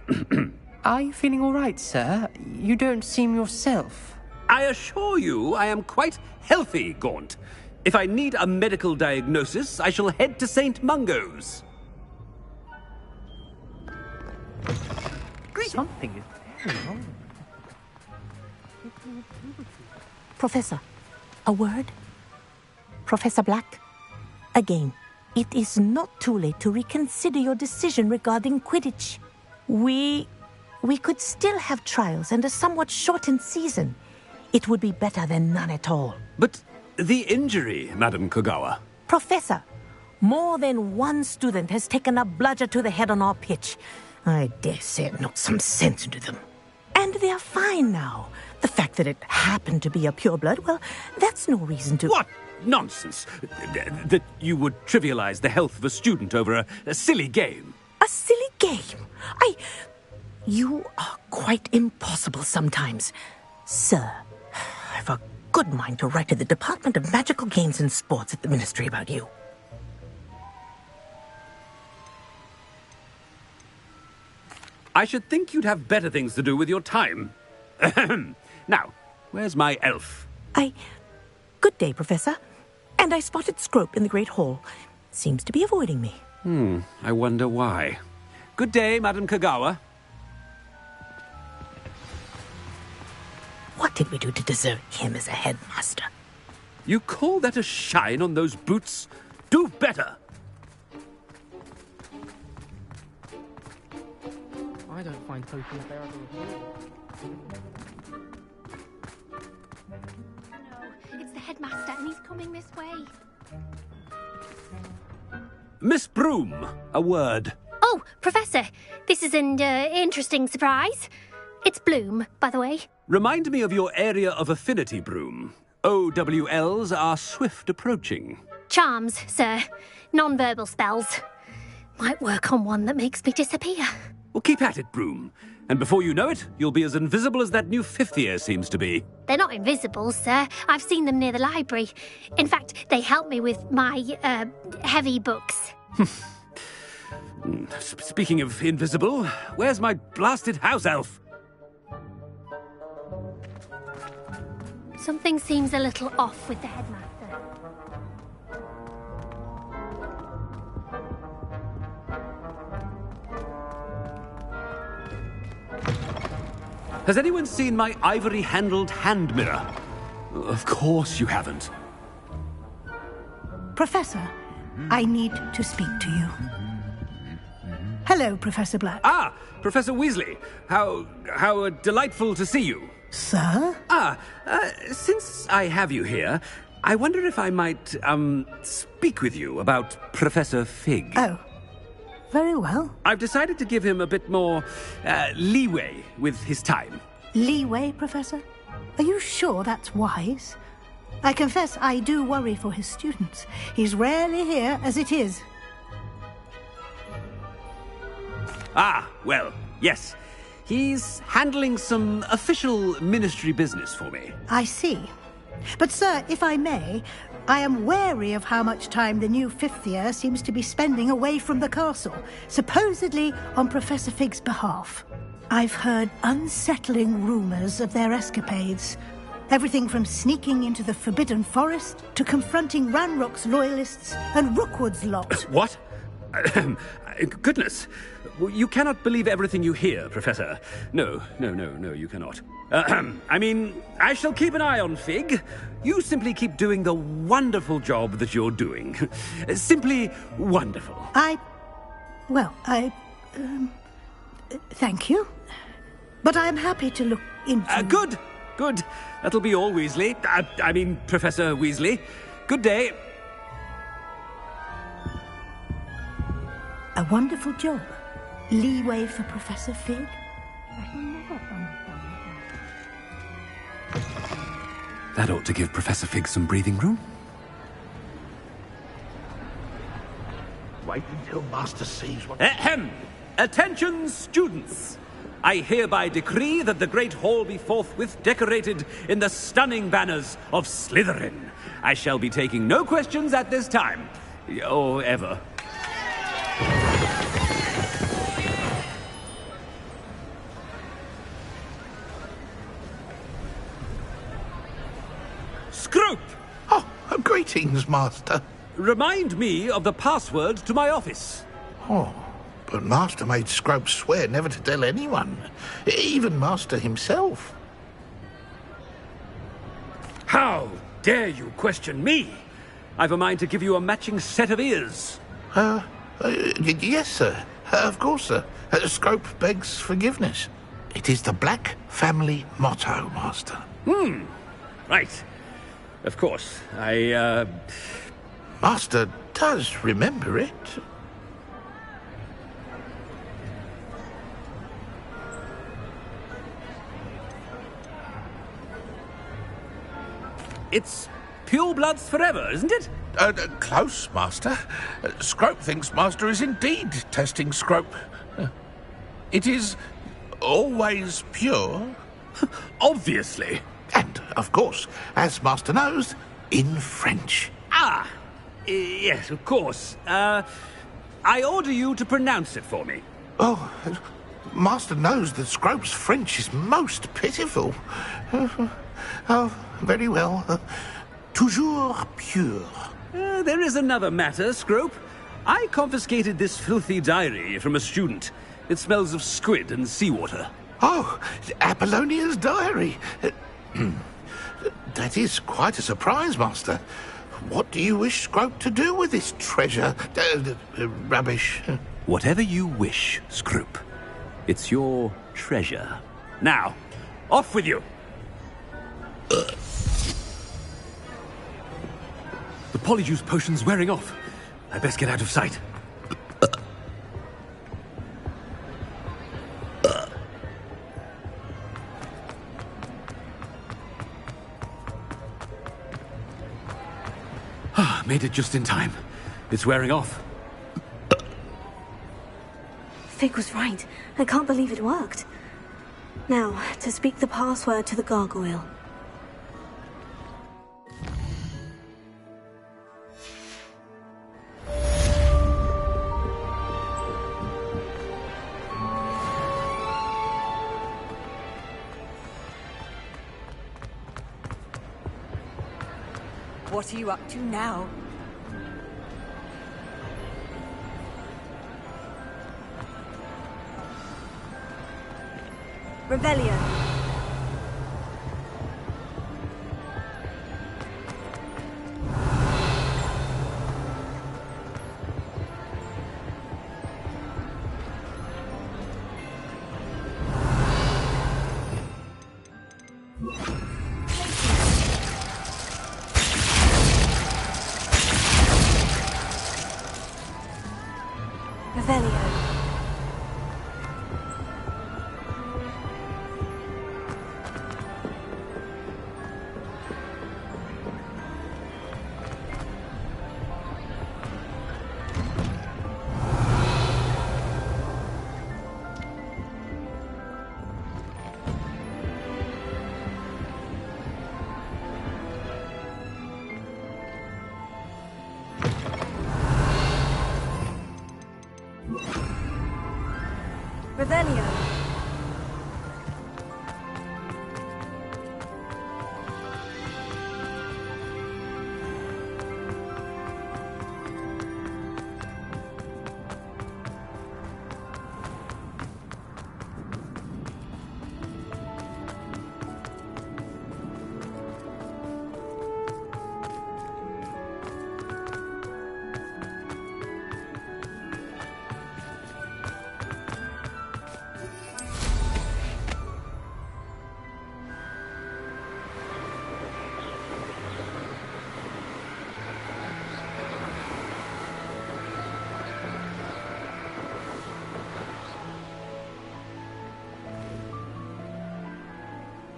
Are you feeling all right, sir? You don't seem yourself. I assure you I am quite healthy, Gaunt. If I need a medical diagnosis, I shall head to St. Mungo's. Something is very wrong. Professor, a word? Professor Black, again, it is not too late to reconsider your decision regarding Quidditch. We could still have trials and a somewhat shortened season. It would be better than none at all. But the injury, Madam Kogawa. Professor, more than one student has taken a bludger to the head on our pitch. I dare say it knocked some sense into them. And they are fine now. The fact that it happened to be a pureblood, well, that's no reason to... What? nonsense. That you would trivialize the health of a student over a silly game. A silly game? You are quite impossible sometimes. Sir, I've a good mind to write to the Department of Magical Games and Sports at the Ministry about you. I should think you'd have better things to do with your time. Now, where's my elf? Good day, Professor. And I spotted Scrope in the Great Hall. Seems to be avoiding me. I wonder why. Good day, Madam Kagawa. What did we do to deserve him as a headmaster? You call that a shine on those boots? Do better! I don't find poking bearable at all. No, it's the headmaster and he's coming this way. Miss Broom, a word. Oh, Professor, this is an interesting surprise. It's Bloom, by the way. Remind me of your area of affinity, Broom. OWLs are swift approaching. Charms, sir. Non-verbal spells. Might work on one that makes me disappear. Well, keep at it, Broom. And before you know it, you'll be as invisible as that new fifth year seems to be. They're not invisible, sir. I've seen them near the library. In fact, they help me with my, heavy books. Speaking of invisible, where's my blasted house elf? Something seems a little off with the headmaster. Has anyone seen my ivory-handled hand mirror? Of course you haven't. Professor, I need to speak to you. Hello, Professor Black. Ah, Professor Weasley. How delightful to see you. Sir? Since I have you here, I wonder if I might, speak with you about Professor Fig. Oh, very well. I've decided to give him a bit more, leeway with his time. Leeway, Professor? Are you sure that's wise? I confess I do worry for his students. He's rarely here as it is. Ah, well, yes. He's handling some official ministry business for me. I see. But, sir, if I may, I am wary of how much time the new fifth year seems to be spending away from the castle, supposedly on Professor Fig's behalf. I've heard unsettling rumours of their escapades. Everything from sneaking into the Forbidden Forest to confronting Ranrock's loyalists and Rookwood's lot. What? Goodness. You cannot believe everything you hear, Professor. No, you cannot. I mean, I shall keep an eye on Fig. You simply keep doing the wonderful job that you're doing. Simply wonderful. Thank you. But I am happy to look into... Good. That'll be all, Weasley. I mean, Professor Weasley. Good day. A wonderful job. Leeway for Professor Fig. That ought to give Professor Fig some breathing room. Wait until Master sees what... Ahem! Attention, students! I hereby decree that the Great Hall be forthwith decorated in the stunning banners of Slytherin. I shall be taking no questions at this time. Or ever. Scrope! Oh, greetings, Master. Remind me of the password to my office. Oh, but Master made Scrope swear never to tell anyone, even Master himself. How dare you question me? I've a mind to give you a matching set of ears. Yes, sir. Of course, sir. Scrope begs forgiveness. It is the Black family motto, Master. Right. Of course. Master does remember it. It's purebloods forever, isn't it? Close, Master. Scrope thinks Master is indeed testing Scrope. It is always pure. Obviously. And, of course, as Master knows, in French. Ah, yes, of course. I order you to pronounce it for me. Oh, Master knows that Scrope's French is most pitiful. Oh, very well. Toujours pure. There is another matter, Scrope. I confiscated this filthy diary from a student. It smells of squid and seawater. Oh, Apollonia's diary. That is quite a surprise, Master. What do you wish Scrope to do with this treasure? Rubbish. Whatever you wish, Scrope. It's your treasure. Now, off with you. The polyjuice potion's wearing off. I best get out of sight. Made it just in time. It's wearing off. Fig was right. I can't believe it worked. Now, to speak the password to the gargoyle. What are you up to now? Revelio. Revelio.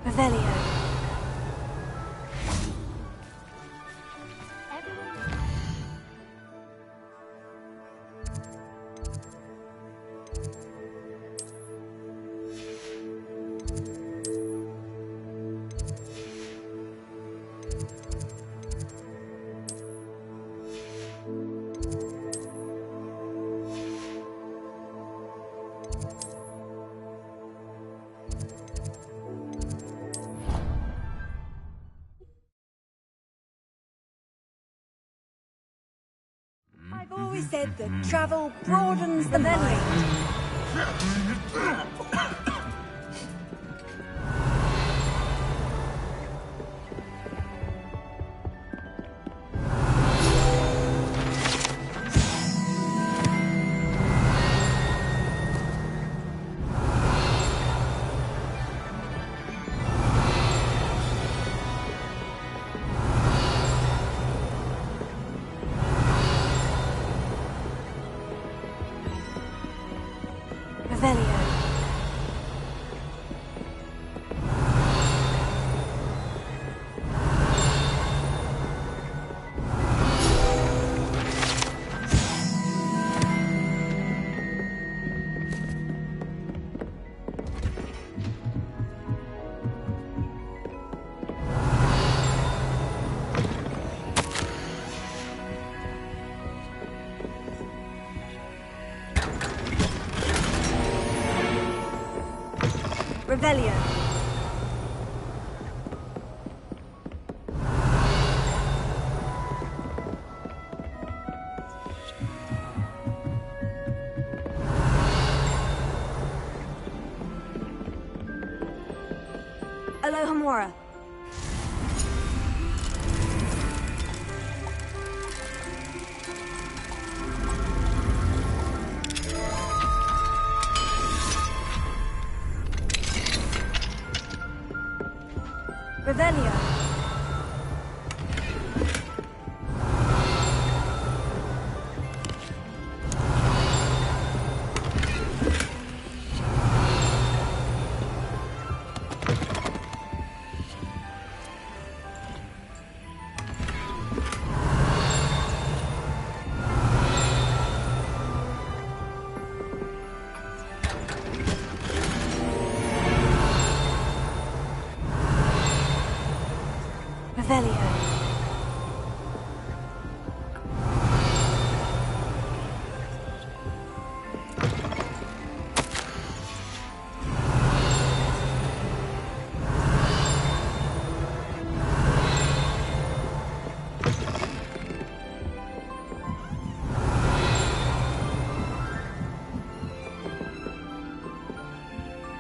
Revelio. I've always said that travel broadens the mind. Revelio. Revelio. Alohomora. Revelio. Revelio.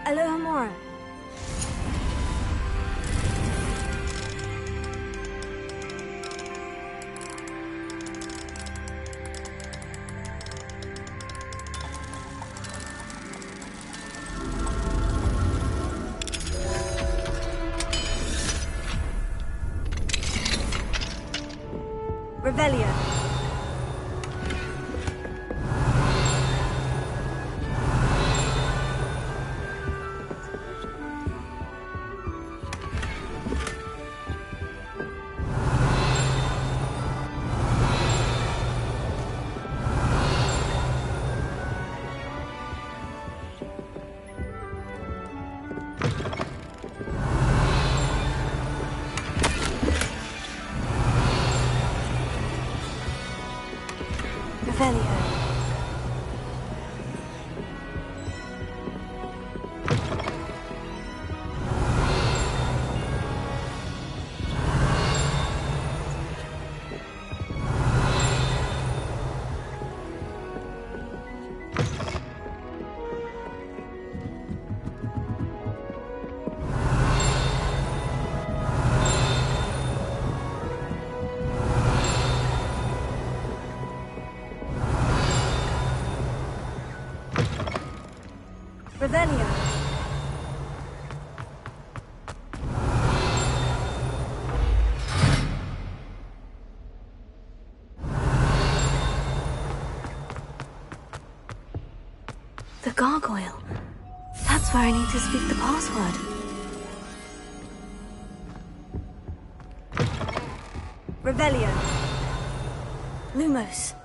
Alohomora. Revelio. Revelio. Revelio. The gargoyle. That's where I need to speak the password. Revelio. Lumos.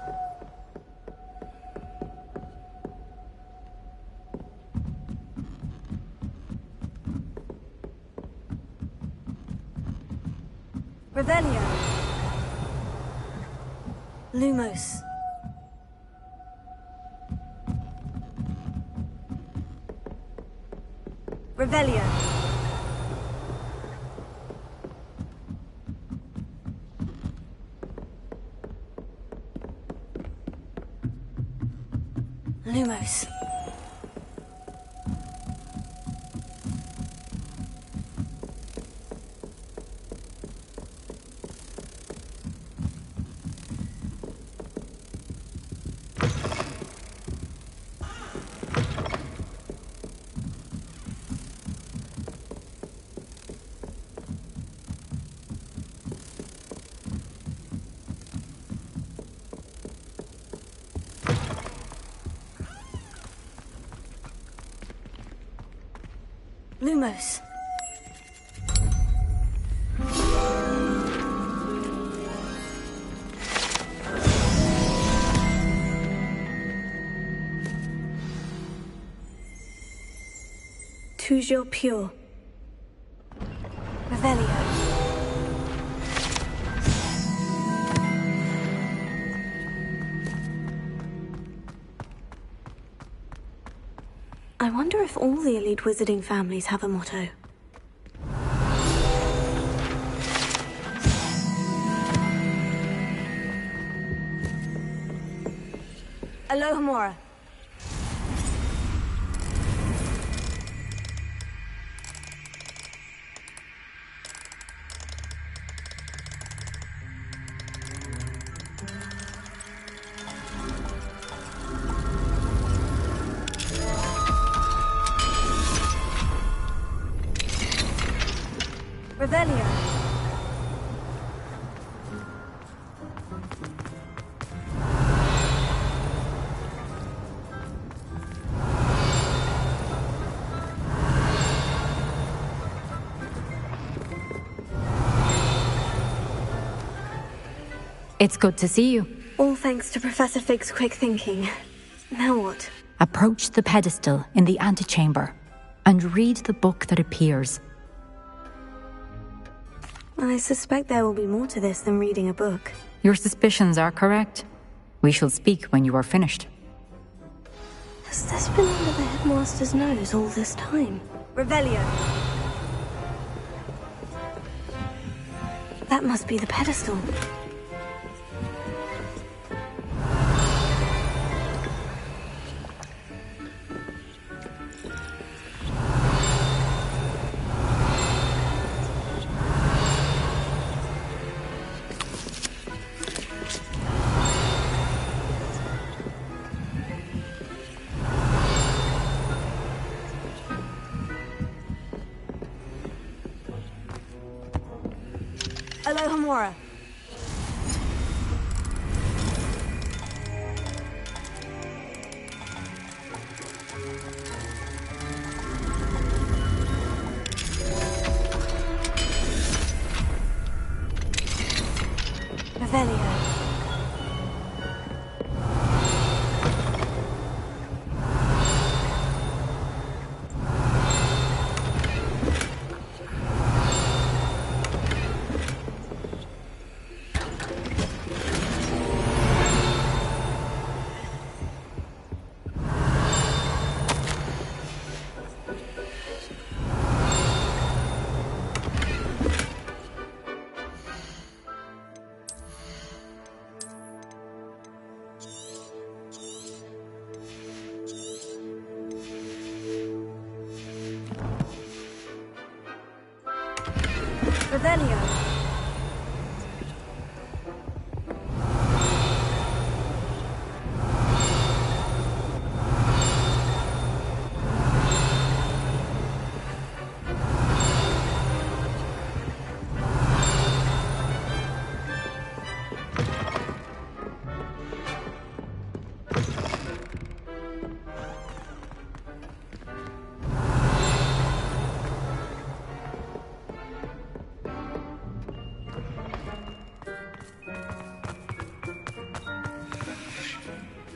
Revelio. Lumos. Revelio. Lumos. Lumos. Toujours pure. Revelio. I wonder if all the elite wizarding families have a motto. Alohomora. Revelio. It's good to see you. All thanks to Professor Fig's quick thinking. Now what? Approach the pedestal in the antechamber and read the book that appears. I suspect there will be more to this than reading a book. Your suspicions are correct. We shall speak when you are finished. Has this been under the headmaster's nose all this time? Revelio. That must be the pedestal. Alohomora. Revelio. Revelio.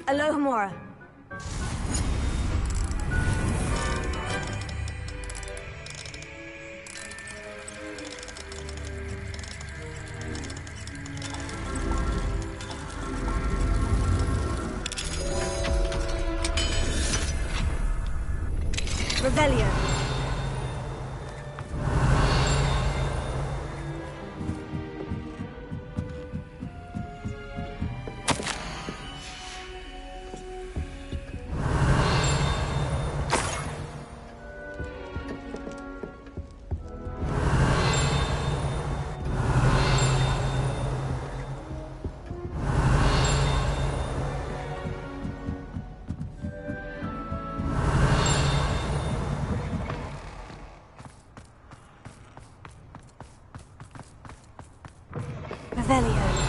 Alohomora. Revelio. Revelio.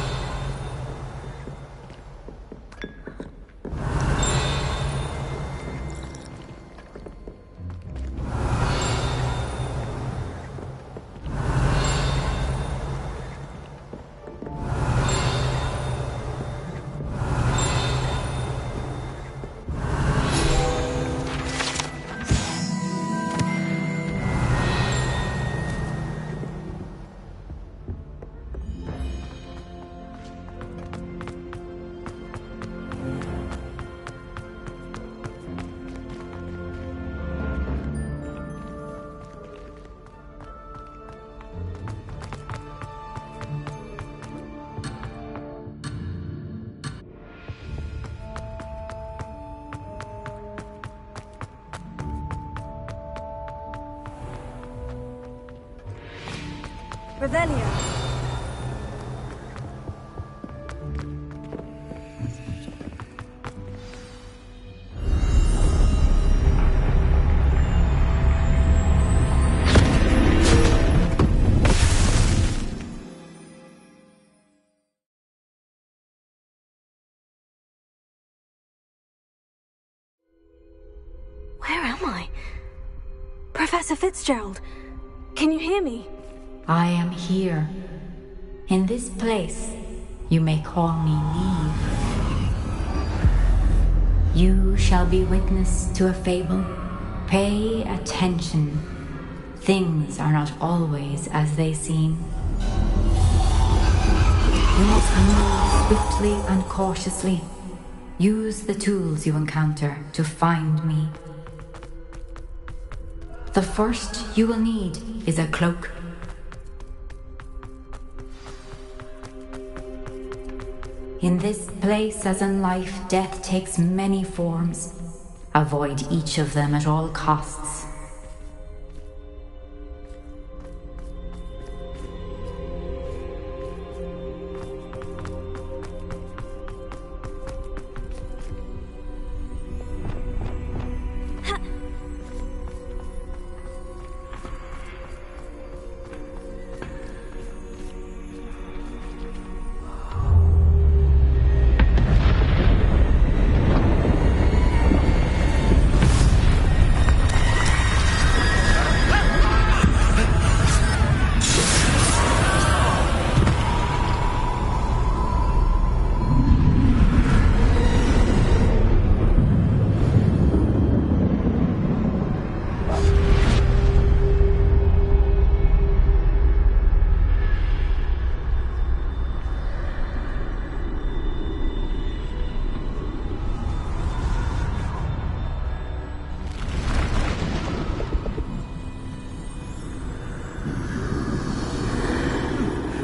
Revelio. Where am I? Professor Fitzgerald, can you hear me? I am here. In this place, you may call me Neve. You shall be witness to a fable. Pay attention. Things are not always as they seem. You must move swiftly and cautiously. Use the tools you encounter to find me. The first you will need is a cloak. In this place, as in life, death takes many forms. Avoid each of them at all costs.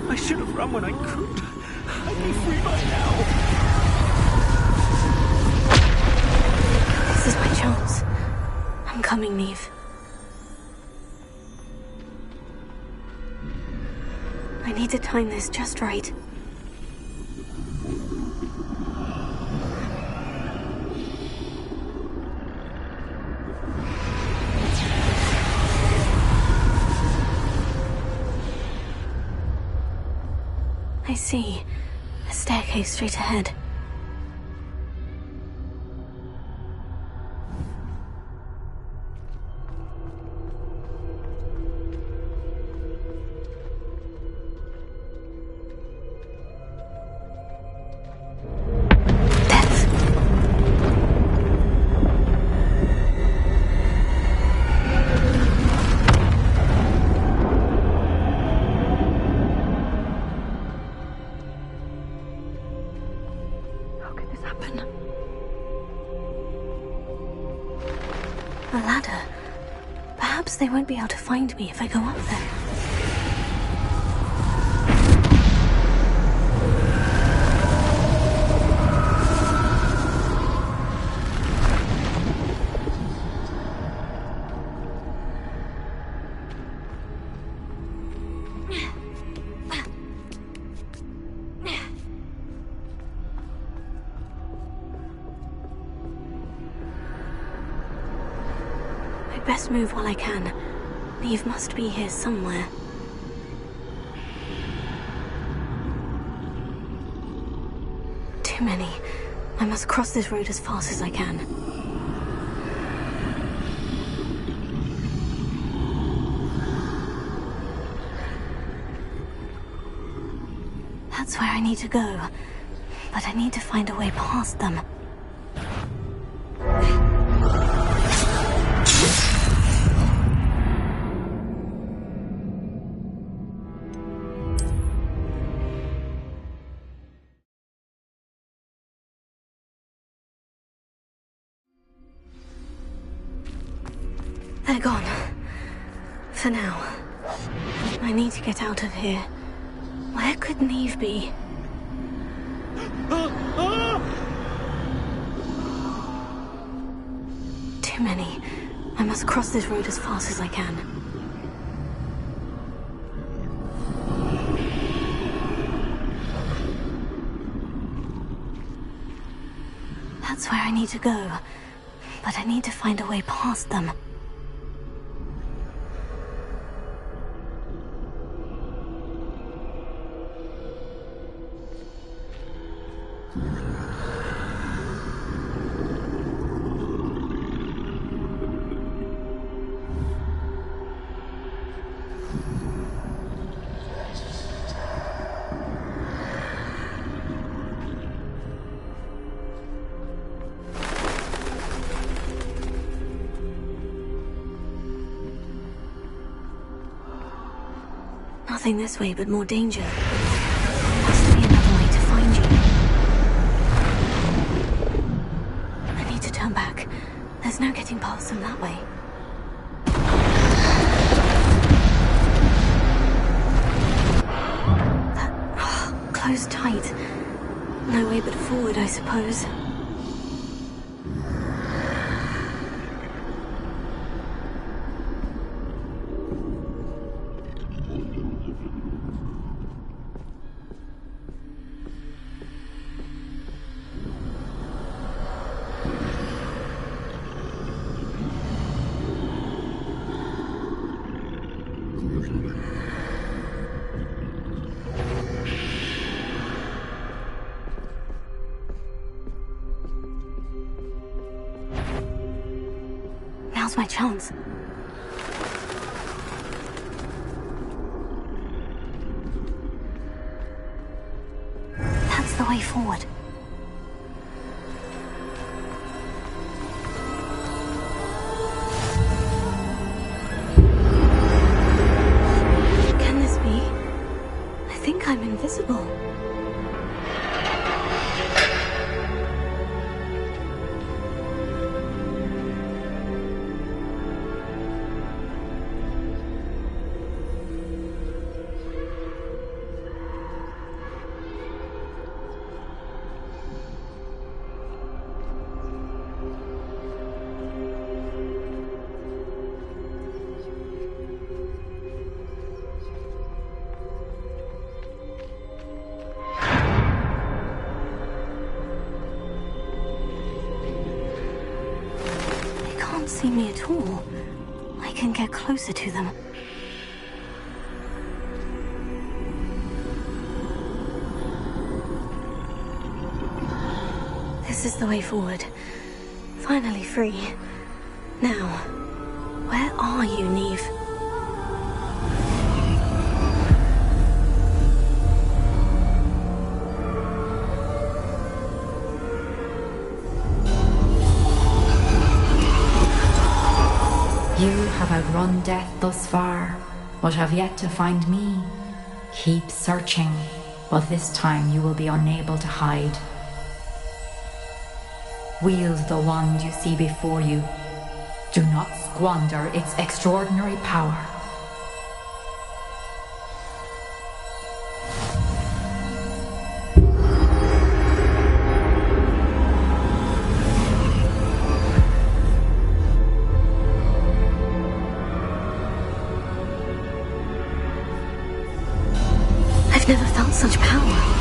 I should have run when I could. I'd be free by now. This is my chance. I'm coming, Neve. I need to time this just right. I see. A staircase straight ahead. A ladder. Perhaps they won't be able to find me if I go up there. Best move while I can. Neve must be here somewhere. Too many. I must cross this road as fast as I can. That's where I need to go. But I need to find a way past them. They're gone. For now. I need to get out of here. Where could Neve be? Too many. I must cross this road as fast as I can. That's where I need to go. But I need to find a way past them. Nothing this way, but more danger. Must be another way to find you. I need to turn back. There's no getting past them that way. Closed tight. No way but forward, I suppose. Now's my chance. That's the way forward. Can this be? I think I'm invisible. See me at all. I can get closer to them. This is the way forward. Finally free. Now, where are you, Neve? You have outrun death thus far, but have yet to find me. Keep searching, but this time you will be unable to hide. Wield the wand you see before you. Do not squander its extraordinary power. I've never felt such power.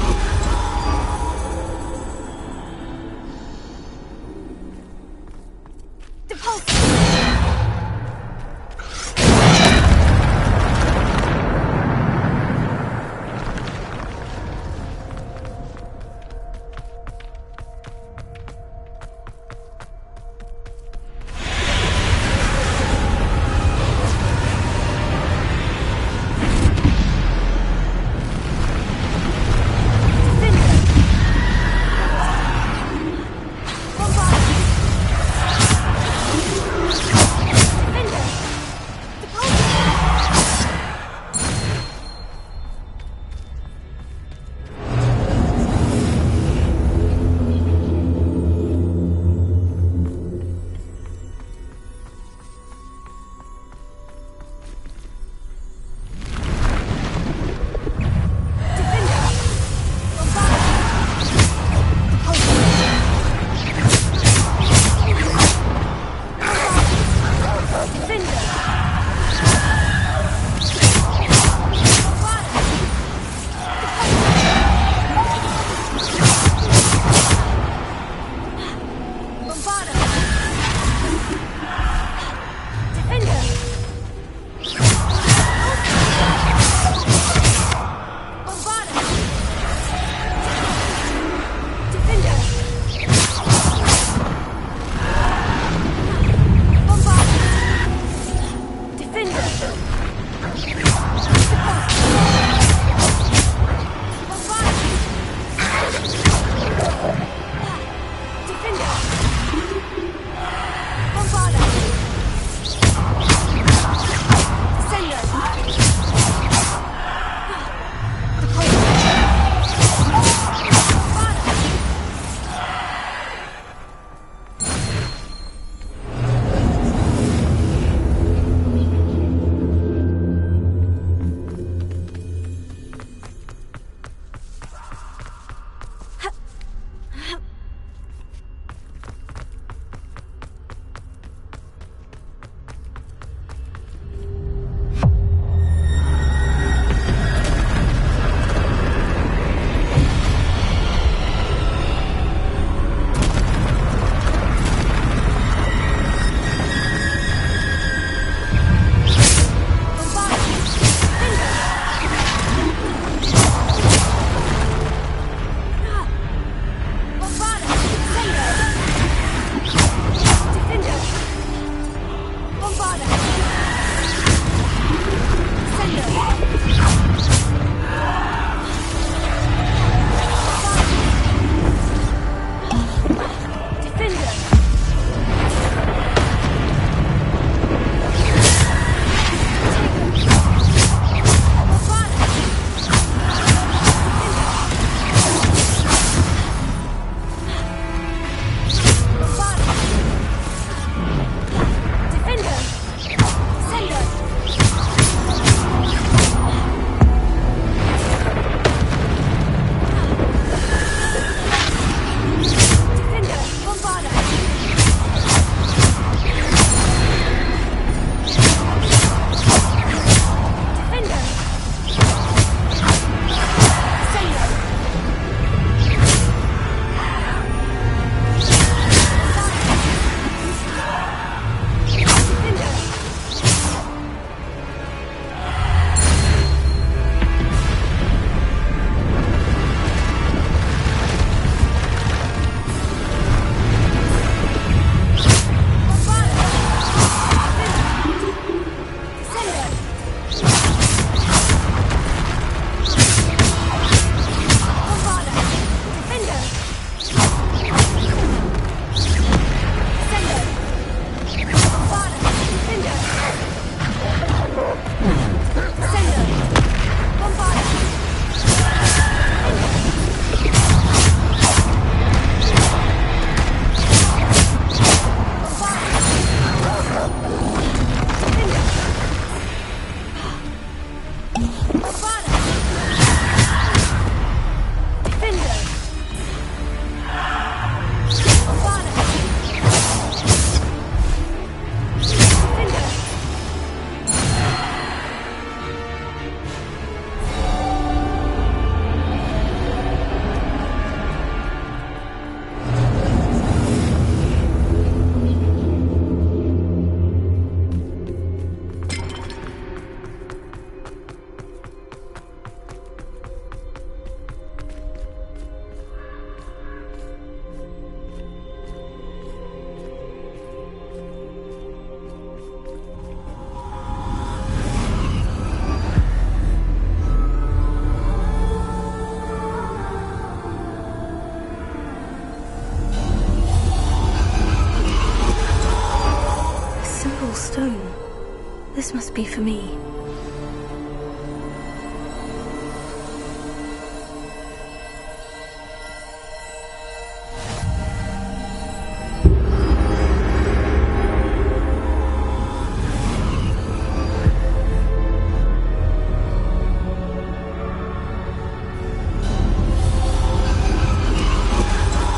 This must be for me.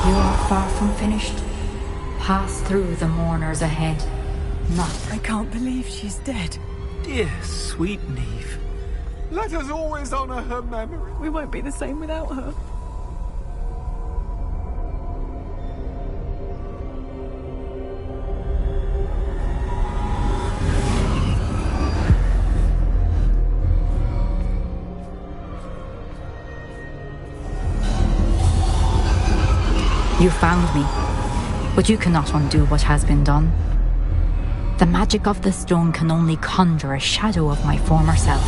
You are far from finished. Pass through the mourners ahead. Not. I can't believe she's dead. Dear, sweet Neve. Let us always honor her memory. We won't be the same without her. You found me, but you cannot undo what has been done. The magic of the stone can only conjure a shadow of my former self.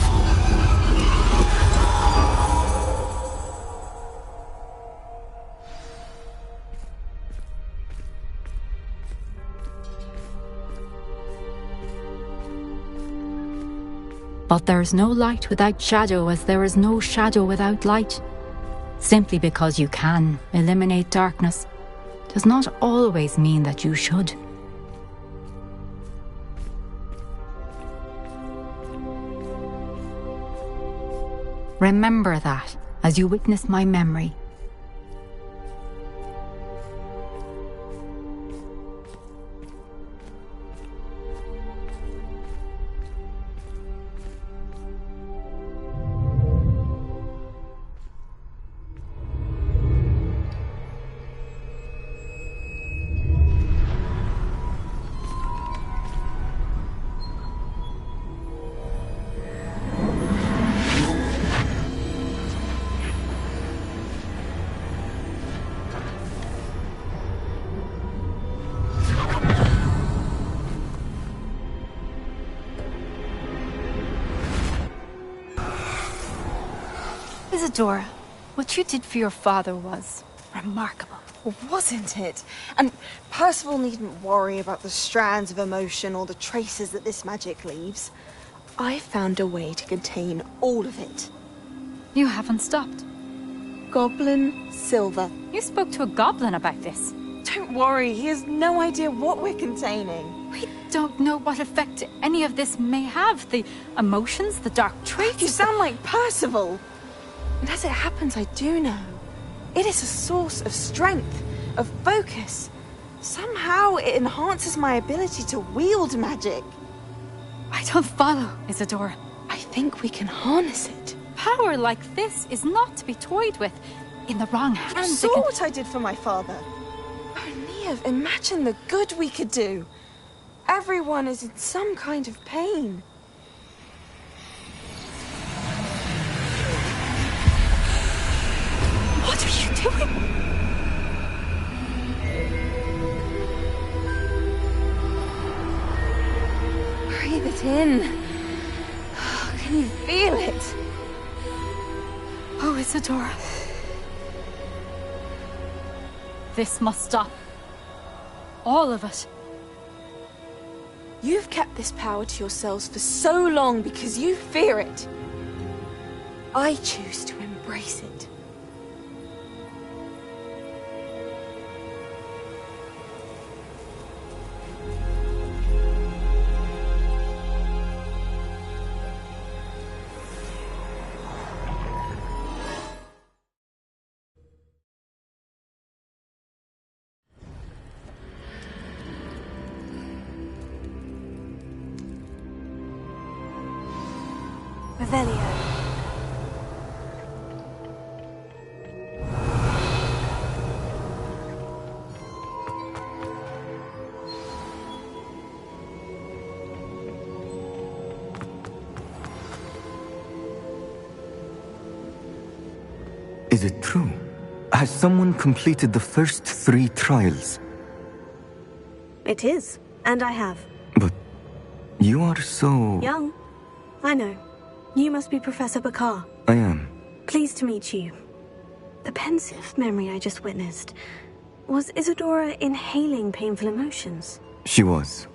But there's no light without shadow, as there is no shadow without light. Simply because you can eliminate darkness does not always mean that you should. Remember that as you witness my memory. Isadora, what you did for your father was remarkable. Wasn't it? And Percival needn't worry about the strands of emotion or the traces that this magic leaves. I found a way to contain all of it. You haven't stopped. Goblin Silver. You spoke to a goblin about this. Don't worry, he has no idea what we're containing. We don't know what effect any of this may have. The emotions, the dark traits. You sound like Percival. And as it happens, I do know. It is a source of strength, of focus. Somehow it enhances my ability to wield magic. I don't follow, Isadora. I think we can harness it. Power like this is not to be toyed with. In the wrong You hands, saw what I did for my father. Oh, Neve, imagine the good we could do. Everyone is in some kind of pain. What are you doing? Breathe it in. Can you feel it? Oh, Isadora. This must stop. All of it. You've kept this power to yourselves for so long because you fear it. I choose to embrace it. Revelio. Is it true? Has someone completed the first 3 trials? It is, and I have. But you are so... Young. I know. You must be Professor Bakar. I am. Pleased to meet you. The pensive memory I just witnessed. Was Isadora inhaling painful emotions? She was.